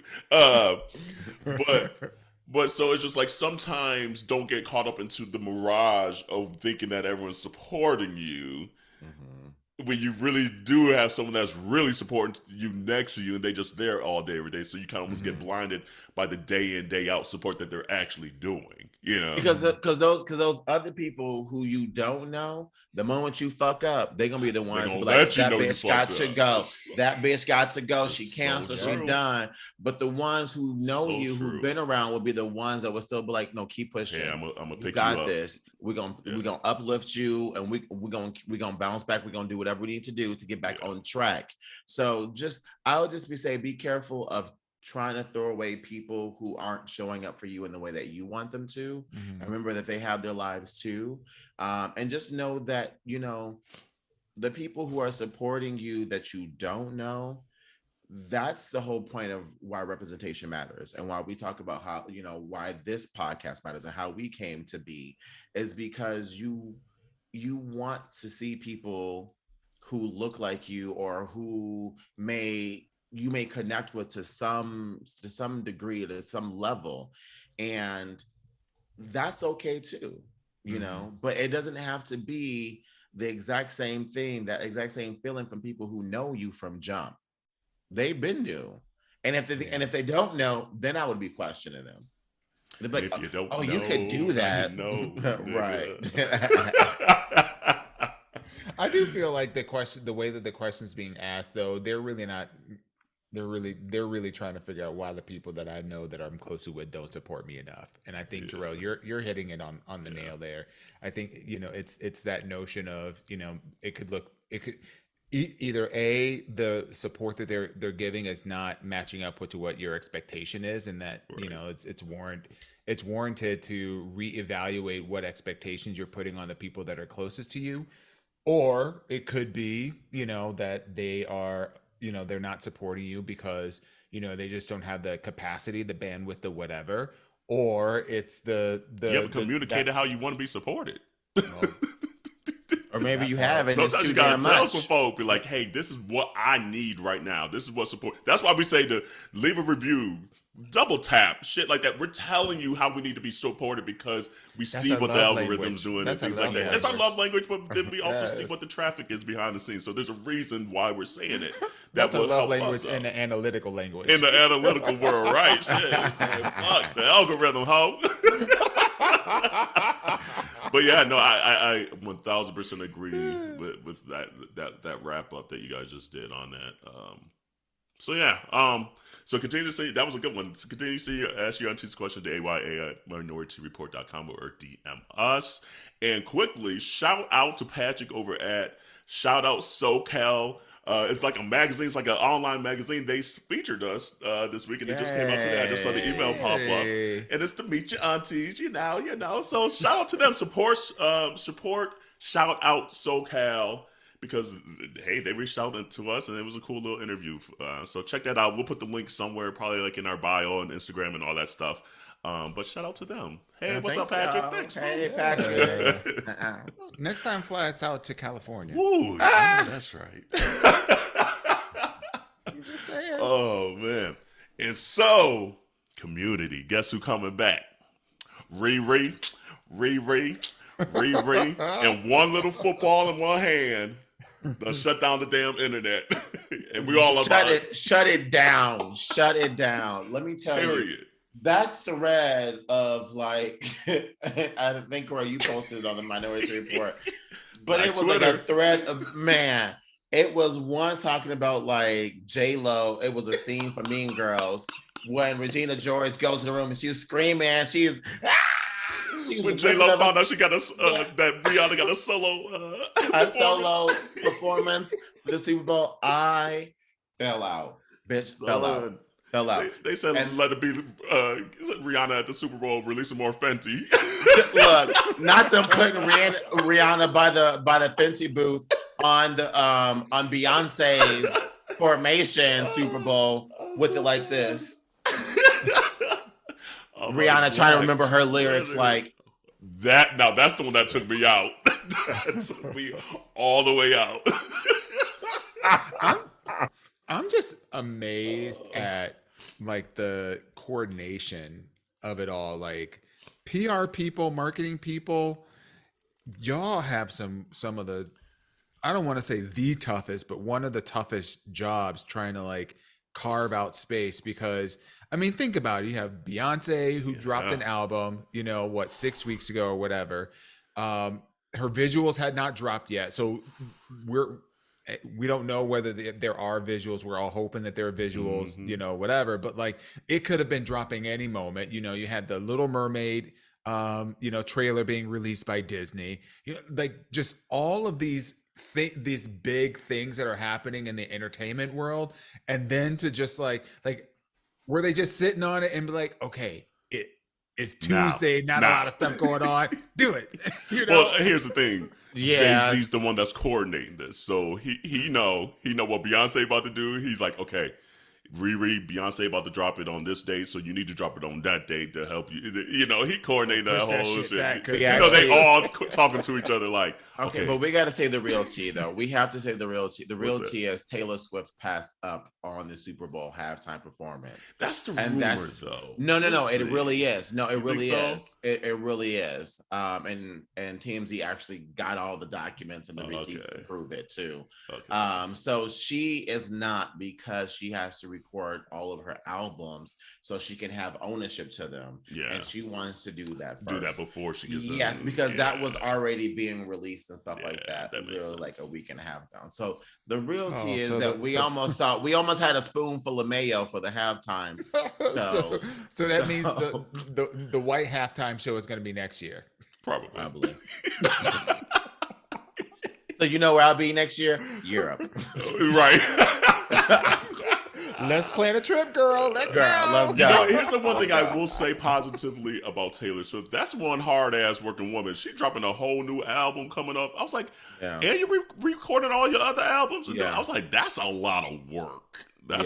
But so it's just like, sometimes don't get caught up into the mirage of thinking that everyone's supporting you. When you really do have someone that's really supporting you next to you, and they just there all day, every day. So you kind of almost get blinded by the day in, day out support that they're actually doing, Because those other people who you don't know, the moment you fuck up, they're gonna be the ones who be like, "That bitch got to go. That bitch got to go. She canceled. She done." But the ones who know you, who've been around, will be the ones that will still be like, "No, keep pushing. Yeah, I'm gonna pick you you up. This. We're gonna uplift you, and we're gonna bounce back. We're gonna do whatever we need to do to get back on track." So I would just say, be careful of trying to throw away people who aren't showing up for you in the way that you want them to. And remember that they have their lives too. And just know that, the people who are supporting you that you don't know, that's the whole point of why representation matters, and why we talk about how, why this podcast matters and how we came to be, is because you want to see people who look like you, or who you may connect with to some degree, to some level, and that's okay too, but it doesn't have to be the exact same thing, that exact same feeling from people who know you from jump. They've been new. And if they don't know, then I would be questioning them. They'd be like, if you don't know, you could do that. Right. I do feel like the way that the question's being asked, though, they're really trying to figure out why the people that I know that I'm close with don't support me enough. And I think, Jarrell, you're hitting it on the nail there. I think, it's that notion of, it could either the support that they're giving is not matching up to what your expectation is, and that it's warranted to reevaluate what expectations you're putting on the people that are closest to you, or it could be that they are they're not supporting you because they just don't have the capacity, the bandwidth, the whatever, or it's the you haven't communicated how you want to be supported. Well, or maybe you have, and sometimes it's too you gotta damn tell much. some folk, be like, hey, this is what I need right now. This is what support. That's why we say to leave a review, double tap, shit like that. We're telling you how we need to be supported because we see what the algorithm's doing and things like that. It's our love language, but then we also see what the traffic is behind the scenes. So there's a reason why we're saying it. That's our love language in the analytical language. In the analytical world, right? Shit. It's like, fuck the algorithm, ho. But yeah, no, I 1000% agree with that wrap up that you guys just did on that. So yeah, so continue to say that was a good one. So continue to ask your aunties questions to aya@minorietyreport.com or DM us. And quickly, shout out to Patrick over at Shoutout Socal. It's like a magazine. It's like an online magazine. They featured us this week, and it just came out today. I just saw the email pop up, and it's to meet your aunties, So shout out to them. Support. Shout out SoCal, because hey, they reached out to us, and it was a cool little interview. So check that out. We'll put the link somewhere, probably like in our bio and Instagram and all that stuff. But shout out to them. Hey, what's up, Patrick? Thanks, man. Hey, Patrick. Next time, fly us out to California. Ooh, yeah, that's right. I'm just saying. Oh man. And so, community, guess who coming back? Riri, and one little football in one hand. Done shut down the damn internet. And we all about it. Shut it down. Shut it down. Let me tell you. That thread of like, I think, Corey, you posted it on the Minority Report, but it was Twitter. Like a thread of, man, it was one talking about like J-Lo. It was a scene from Mean Girls when Regina George goes to the room and she's screaming. She's when J-Lo found out she got that Rihanna got a solo performance for the Super Bowl, I fell out. Bitch, fell out. They said let it be Rihanna at the Super Bowl releasing more Fenty. Look, not them putting Rihanna by the Fenty booth on Beyonce's Formation Super Bowl with it like this. Rihanna trying to remember her lyrics like that. Now that's the one that took me out. That took me all the way out. I'm just amazed at like the coordination of it all. Like PR people, marketing people, y'all have some of the, I don't want to say the toughest, but one of the toughest jobs trying to like carve out space, because I mean, think about it. You have Beyonce who dropped an album, 6 weeks ago or whatever. Her visuals had not dropped yet. So we don't know whether there are visuals. We're all hoping that there are visuals, whatever. But like, it could have been dropping any moment. You had the Little Mermaid, trailer being released by Disney. Like just all of these big things that are happening in the entertainment world, and then to just like were they just sitting on it and be like, okay, it's Tuesday, not a lot of stuff going on. Do it. Well, here's the thing. Yeah, Jay-Z's the one that's coordinating this, so he know what Beyonce about to do. He's like, okay, Riri, Beyonce about to drop it on this date, so you need to drop it on that date to help you. You know, he coordinated that Push that whole shit shit. back, 'cause You Yeah, know, they actually- all talking to each other like, Okay, but we got to say the real tea, though. We have to say the real tea. The real What's that? tea is Taylor Swift passed up on the Super Bowl halftime performance. That's the And rumor, that's- though. No, We'll it see. really is. No, it You really think is. It really is. And TMZ actually got all the documents and the receipts to Okay. prove it too. Okay. So she is not, because she has to record all of her albums so she can have ownership to them. Yeah. And she wants to do that first. Do that before she gets Yes, in. because that was Yeah. already being released and stuff like Yeah, that. that makes Literally like a sense. week and a half ago. So the real tea is so that the- we so- almost had a spoonful of mayo for the halftime. So that means so- the white halftime show is going to be next year. Probably. So you know where I'll be next year? Europe. Right. Let's plan a trip, girl. Let's Girl, go. let's You go. know, here's the one thing I will say positively about Taylor Swift. That's one hard ass working woman. She dropping a whole new album coming up. I was like, Yeah. and you recorded all your other albums? Yeah. I was like, that's a lot of work. I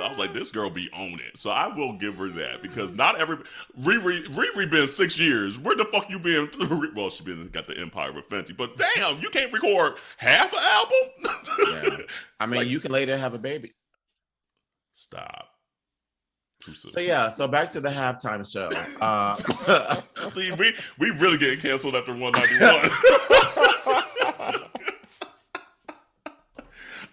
was like, this girl be on it. So I will give her that, because not every Riri been 6 years. Where the fuck you been? Well, she got the Empire with Fenty, but damn, you can't record half an album. Yeah. I mean, you can later have a baby. Stop. Too soon. So yeah, so back to the halftime show. See, we really getting canceled after 191.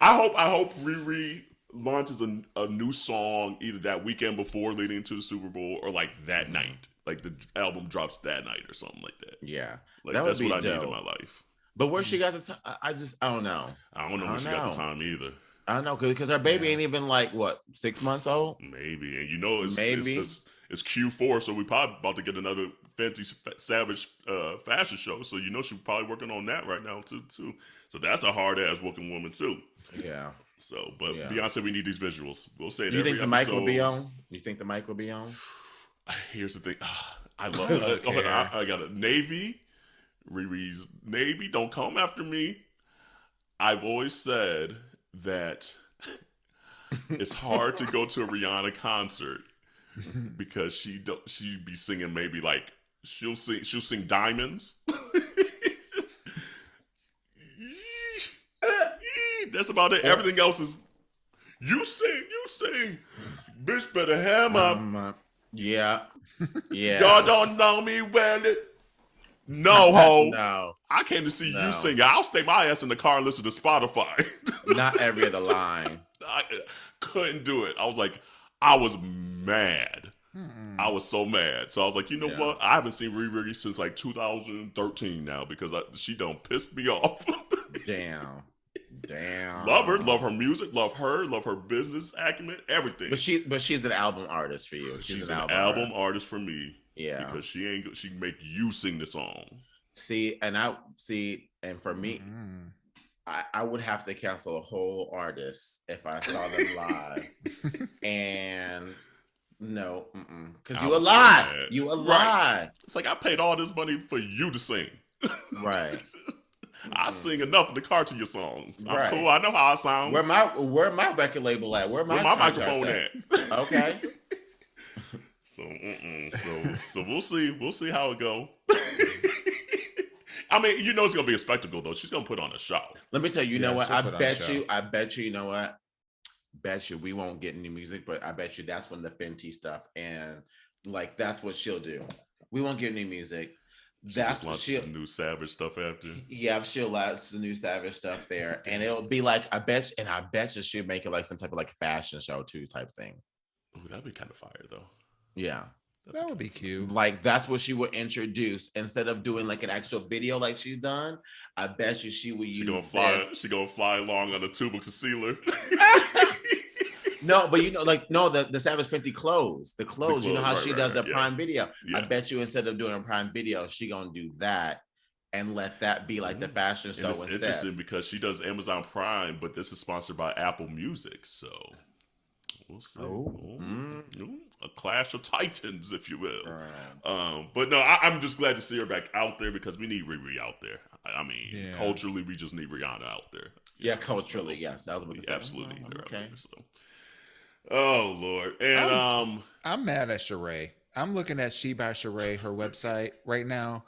I hope Riri launches a new song either that weekend before leading into the Super Bowl, or like that night. Like the album drops that night or something like that. Yeah. Like That would that's be what I need dope. in my life. But where she got the time, I don't know. I don't know when she got the time either. I don't know, because her baby ain't even like, what, 6 months old? Maybe. And you know it's Maybe. it's Q4, so we probably about to get another Fenty Savage fashion show. So you know she's probably working on that right now too. So that's a hard ass working woman too. Yeah. So, but Yeah. Beyonce, we need these visuals. We'll say it. You think every the mic will be episode. on? You think the mic will be on? Here's the thing. I love don't it. care. I got a Navy. Riri's Navy. Don't come after me. I've always said that it's hard to go to a Rihanna concert because she be singing maybe like she'll sing Diamonds. That's about it. Everything else is you sing. Bitch better have my Yeah. Yeah. y'all don't know me well. No, ho. No. I came to see No. you sing. I'll stay my ass in the car and listen to Spotify. Not every other line. I couldn't do it. I was like, I was mad. I was so mad. So I was like, you know Yeah. what? I haven't seen Riri since like 2013 now because she done pissed me off. Damn. Love her, love her music, love her business acumen, everything. But she's an album artist for you. She's an album artist for me. Yeah. Because she make you sing the song. And for me, I would have to cancel a whole artist if I saw them live. And no, because you a lie. You a lie. It's like I paid all this money for you to sing. Right. I sing enough in the car to your songs. I'm Right. cool. I know how I sound. Where my record label at? Where my microphone at? Okay. So we'll see. We'll see how it go. I mean, you know it's gonna be a spectacle though. She's gonna put on a show. Let me tell you, you know what? she'll I put on a bet show. you, you know what? Bet you we won't get any music, but I bet you that's when the Fenty stuff and like that's what she'll do. We won't get any music. That's what she'll new Savage stuff after. Yeah, she'll launch the new Savage stuff there, and it'll be like I bet you she'll make it like some type of like fashion show too type thing. Ooh, that'd be kind of fire though. Yeah, That would be cute. like that's what she would introduce instead of doing like an actual video like she's done. I bet you she would She use gonna fly. this. She gonna fly along on a tube of concealer. No, but you know, like no, the Savage Fenty clothes, the clothes. You know how right, she right, does the right, yeah. Prime Video. Yeah. I bet you instead of doing a Prime Video, she gonna do that and let that be like the fashion show And it's instead. interesting because she does Amazon Prime, but this is sponsored by Apple Music, so we'll see. A clash of titans, if you will. Right. But no, I'm just glad to see her back out there because we need Riri out there. I mean, Yeah. culturally, we just need Rihanna out there. Yeah, culturally, yes. That was what We the absolutely need her out Okay. there. So Oh Lord. And I'm mad at Shereè. I'm looking at By Shereè, her website right now.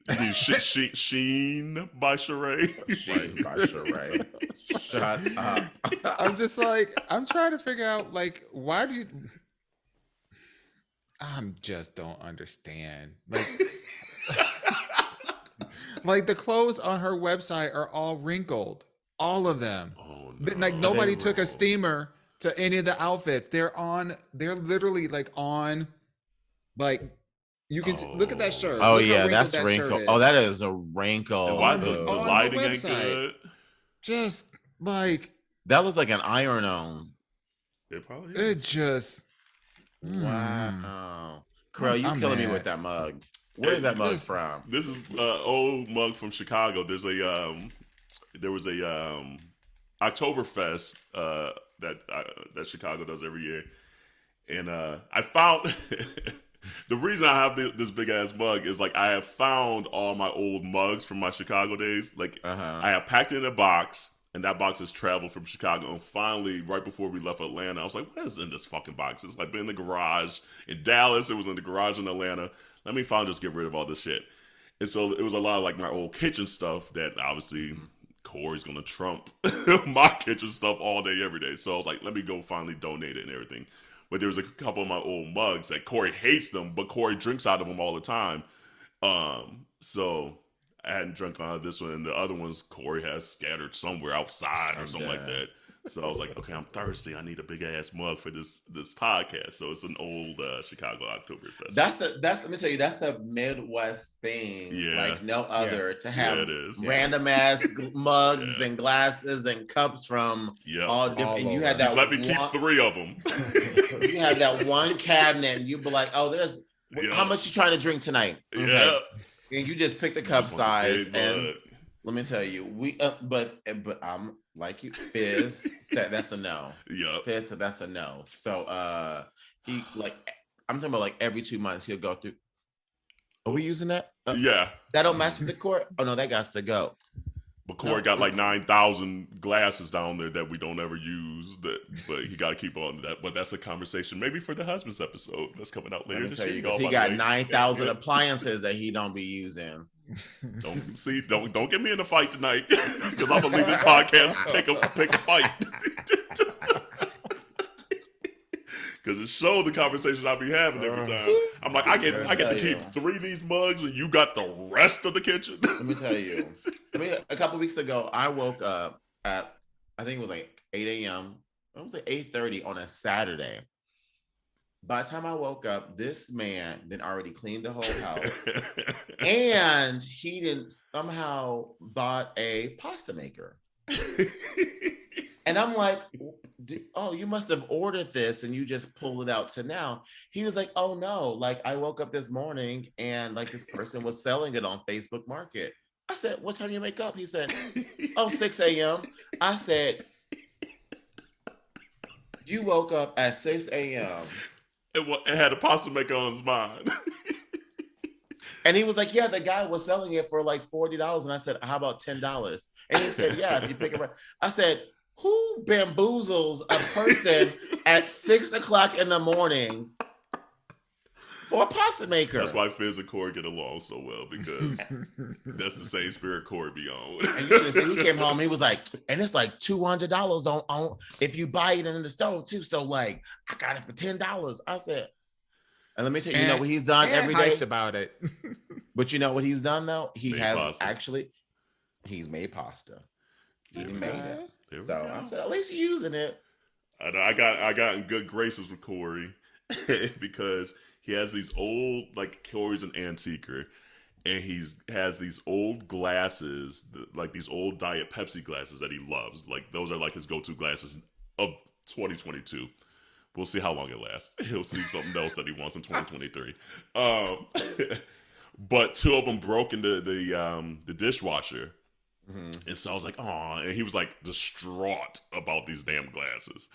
you mean Sheen by Shereè? Shane by Shereè. Shut up. I'm just like, I'm trying to figure out, like, why do you. I'm just don't understand. Like the clothes on her website are all wrinkled. All of them. Oh Like no. nobody took a steamer to any of the outfits. They're literally like on, like, you can look at that shirt. Oh Look how yeah, wrinkled that's that wrinkled. shirt Oh, is. that is a wrinkle. And why on the the lighting ain't website. good? Just like That looks like an iron on. It probably is. it just Wow. Carell, you I'm killing me mad. with that mug. Where's that mug This- from? This is old mug from Chicago. There was a Oktoberfest that Chicago does every year, and I found the reason I have this big ass mug is like I have found all my old mugs from my Chicago days. Like I have packed it in a box, and that box has traveled from Chicago. And finally, right before we left Atlanta, I was like, "What is in this fucking box?" It's like been in the garage in Dallas. It was in the garage in Atlanta. Let me finally just get rid of all this shit. And so it was a lot of like my old kitchen stuff that obviously Corey's gonna trump my kitchen stuff all day, every day. So I was like, let me go finally donate it and everything. But there was a couple of my old mugs that Corey hates them, but Corey drinks out of them all the time. So I hadn't drunk out of this one, and the other ones Corey has scattered somewhere outside or something like that. So I was like, okay, I'm thirsty. I need a big ass mug for this podcast. So it's an old Chicago Oktoberfest. Let me tell you, that's the Midwest thing. Yeah. Like no other to have it is. random ass mugs and glasses and cups from all different. All And you over. had that. Just let me keep 3 of them. You had that one cabinet, and you'd be like, "Oh, there's how much you trying to drink tonight?" Okay. Yeah. And you just pick the cup Just size, want the big and mug. let me tell you, but I'm like you, Fizz said that's a no. Yep. Fizz said that's a no. So he like I'm talking about like every 2 months he'll go through. Are we using that? Yeah. That don't match the court. Oh no, that got to go. But Corey got like 9,000 glasses down there that we don't ever use. But he got to keep on that. But that's a conversation maybe for the husband's episode that's coming out later Let me this tell year. you, 'cause he got 9,000 appliances that he don't be using. Don't get me in a fight tonight because I'm gonna leave this podcast and pick a fight. Because it showed the conversation I be having every time. I'm like, I get to keep 3 of these mugs, and you got the rest of the kitchen. Let me tell you. A couple weeks ago, I woke up at I think it was like 8 a.m. It was like 8:30 on a Saturday. By the time I woke up, this man then already cleaned the whole house, and he didn't somehow bought a pasta maker. And I'm like, oh, you must have ordered this and you just pulled it out to now. He was like, oh no, like I woke up this morning and like this person was selling it on Facebook Market. I said, what time do you wake up? He said, oh, 6 a.m. I said, you woke up at 6 a.m. It had a pasta maker on his mind. And he was like, yeah, the guy was selling it for like $40. And I said, how about $10? And he said, yeah, if you pick it right. I said, who bamboozles a person at 6 o'clock in the morning for a pasta maker? That's why Fizz and Corey get along so well, because that's the same spirit Corey be on. And you should have seen, he came home, he was like, and it's like $200 on if you buy it in the store too. So like, I got it for $10. I said, and let me tell you, you know what he's done every day about it. But you know what he's done though? He made has pasta. He's made pasta. He There we made go. it. There we So go. I said, at least you're using it. I got in good graces with Corey because he has these old, like Corey's an antiquer, and has these old glasses, like these old Diet Pepsi glasses that he loves. Like those are like his go-to glasses of 2022. We'll see how long it lasts. He'll see something else that he wants in 2023. But 2 of them broke in the dishwasher. Mm-hmm. And so I was like, oh, and he was like distraught about these damn glasses.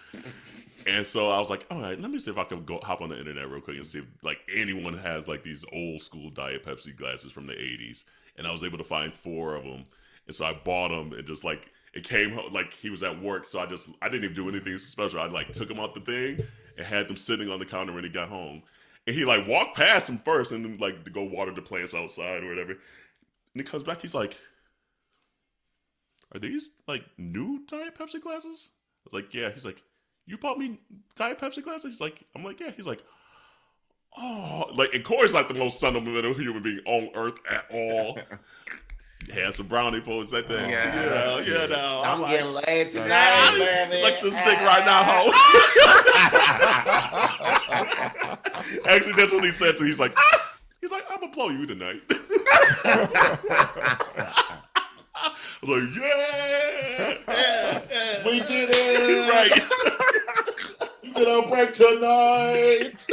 And so I was like, all right, let me see if I can go hop on the internet real quick and see if like anyone has like these old school Diet Pepsi glasses from the 80s. And I was able to find 4 of them. And so I bought them and just like, It came home, like he was at work, so I didn't even do anything special. I like took him out the thing and had them sitting on the counter when he got home. And he like walked past him first and then like to go water the plants outside or whatever. And he comes back, he's like, "Are these like new Diet Pepsi glasses?" I was like, "Yeah." He's like, "You bought me Diet Pepsi glasses?" He's like, I'm like, "Yeah." He's like, "Oh," like, and Corey's like the most sentimental human being on earth at all. Had some brownie points that day. Yeah. No, I'm like, getting laid tonight, baby. suck this dick right now, ho. Actually, that's what he said to. He's like, "I'm gonna blow you tonight." I was like, yeah. We did it. Right. You get on break tonight.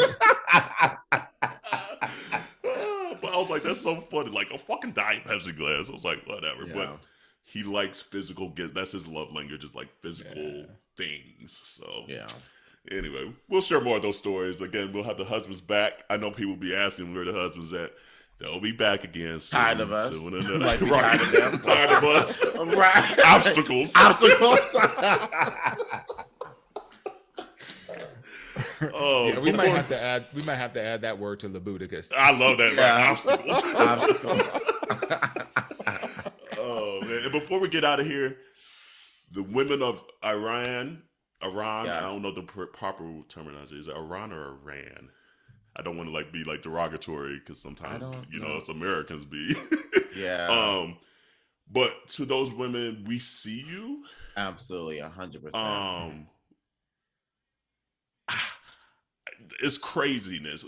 But I was like, that's so funny. Like a fucking Diet Pepsi glass. I was like, whatever. Yeah. But he likes physical gifts. That's his love language, is like physical things. So Yeah. Anyway, we'll share more of those stories. Again, we'll have the husbands back. I know people be asking where the husbands at. They'll be back again soon. Tired of us. Soon Like we right. tired of them. Tired of us. Right. Obstacles. Oh, Yeah, we might have to add that word to Leviticus. I love that. Yeah. Right? Obstacles. Oh man! And before we get out of here, the women of Iran. Yes. I don't know the proper terminology. Is it Iran or Iran? I don't want to be derogatory because sometimes us Americans be. Yeah. But to those women, we see you. Absolutely, 100%. It's craziness.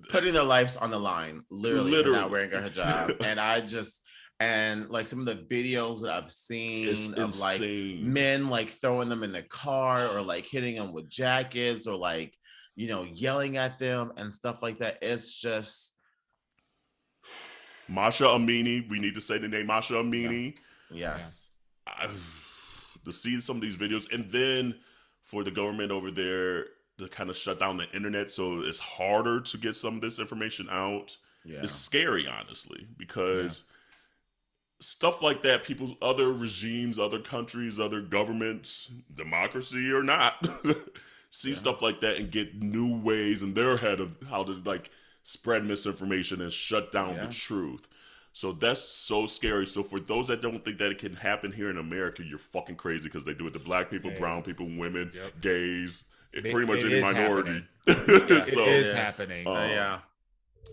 Putting their lives on the line, literally. Not wearing a hijab. And like some of the videos that I've seen of insane. Like men like throwing them in the car or like hitting them with jackets or like, yelling at them and stuff like that. It's just Masha Amini. We need to say the name Masha Amini. Yeah. Yes. To see some of these videos, and then for the government over there to kind of shut down the internet, so it's harder to get some of this information out. Yeah. It's scary, honestly, because stuff like that, people's other regimes, other countries, other governments, democracy or not, see stuff like that and get new ways in their head of how to spread misinformation and shut down the truth. So that's so scary. So for those that don't think that it can happen here in America, you're fucking crazy, because they do it to black people, brown people, women, gays, pretty much any minority. It is happening.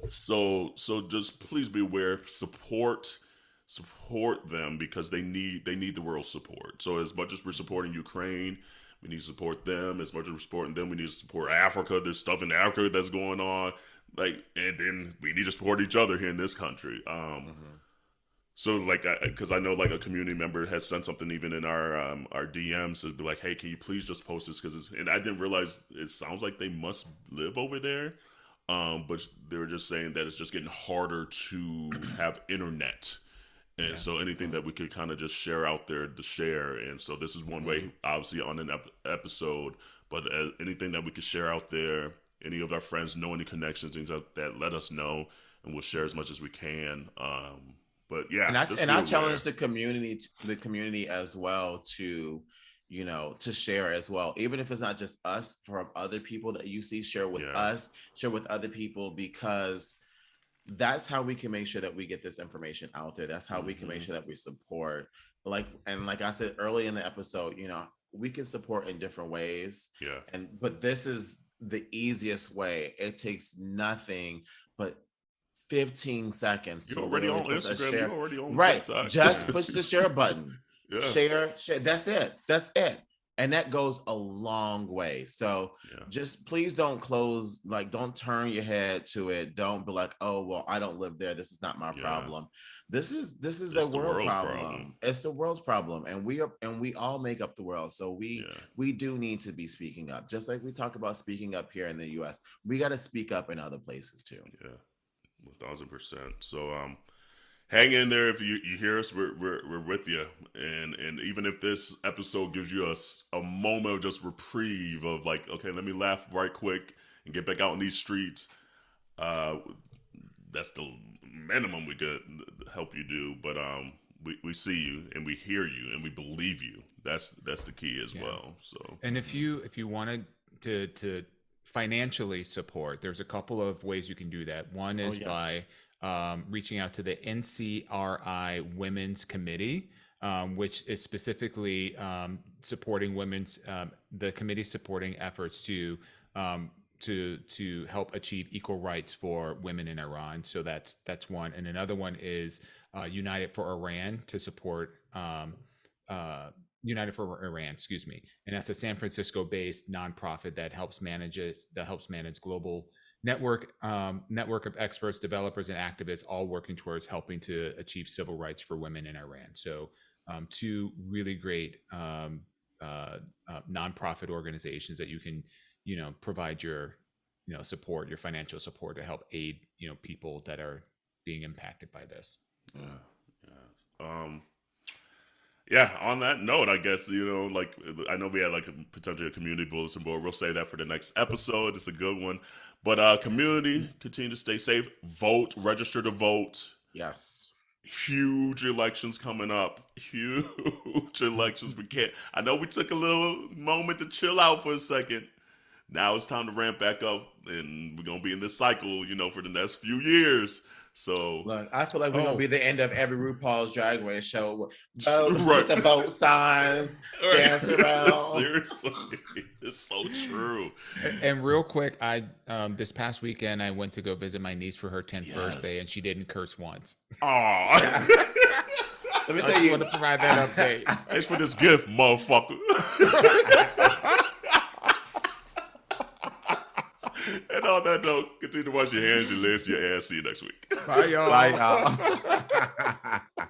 So just please be aware, support them, because they need the world's support. So as much as we're supporting Ukraine, we need to support them. As much as we're supporting them, we need to support Africa. There's stuff in Africa that's going on. And then we need to support each other here in this country. So because I know a community member had sent something even in our DMs to be like, hey, can you please just post this? And I didn't realize it sounds like they must live over there. But they were just saying that it's just getting harder to have internet. And so anything that we could kind of just share out there to share. And so this is one way, obviously, on an episode. But anything that we could share out there, any of our friends know any connections, things like that, let us know. And we'll share as much as we can. But yeah. And I challenge the community as well to, to share as well. Even if it's not just us, from other people that you see, share with us, share with other people, because that's how we can make sure that we get this information out there. That's how we can make sure that we support. Like I said early in the episode, we can support in different ways. Yeah. But this is the easiest way. It takes nothing but 15 seconds. You're already on Instagram. You're already on TikTok. Just push the share button. Share. That's it. And that goes a long way. So just please don't don't turn your head to it. Don't be like, oh, well, I don't live there. This is not my problem. This is a world problem. It's the world's problem. And we all make up the world. So we do need to be speaking up. Just like we talk about speaking up here in the US, we got to speak up in other places too. Yeah, 1000%. So, hang in there. If you hear us, we're with you. And even if this episode gives you a moment of just reprieve of okay, let me laugh right quick and get back out in these streets, that's the minimum we could help you do. But we see you and we hear you and we believe you. That's the key as well. So, and if you wanted to financially support, there's a couple of ways you can do that. One is by reaching out to the NCRI Women's Committee, which is specifically supporting women's, the committee supporting efforts to help achieve equal rights for women in Iran. So that's one. And another one is United for Iran to support United for Iran, excuse me. And that's a San Francisco-based nonprofit that helps manage global network of experts, developers, and activists, all working towards helping to achieve civil rights for women in Iran. So two really great nonprofit organizations that you can, provide your, support, your financial support to help aid, people that are being impacted by this. Yeah, on that note, I guess, like, I know we had like a potential community bulletin board. We'll say that for the next episode. It's a good one. But community, continue to stay safe. Vote, register to vote. Yes. Huge elections coming up. Huge elections. I know we took a little moment to chill out for a second. Now it's time to ramp back up, and we're going to be in this cycle, for the next few years. So look, I feel like we're gonna be the end of every RuPaul's Drag Race show. Vote with the vote signs, dance around. Seriously, it's so true. And real quick, I this past weekend I went to go visit my niece for her 10th birthday, and she didn't curse once. Aw. Let me tell you, want to provide that update. Thanks for this gift, motherfucker. And on that note, continue to wash your hands, your legs, your ass. See you next week. Bye, y'all. Bye, y'all.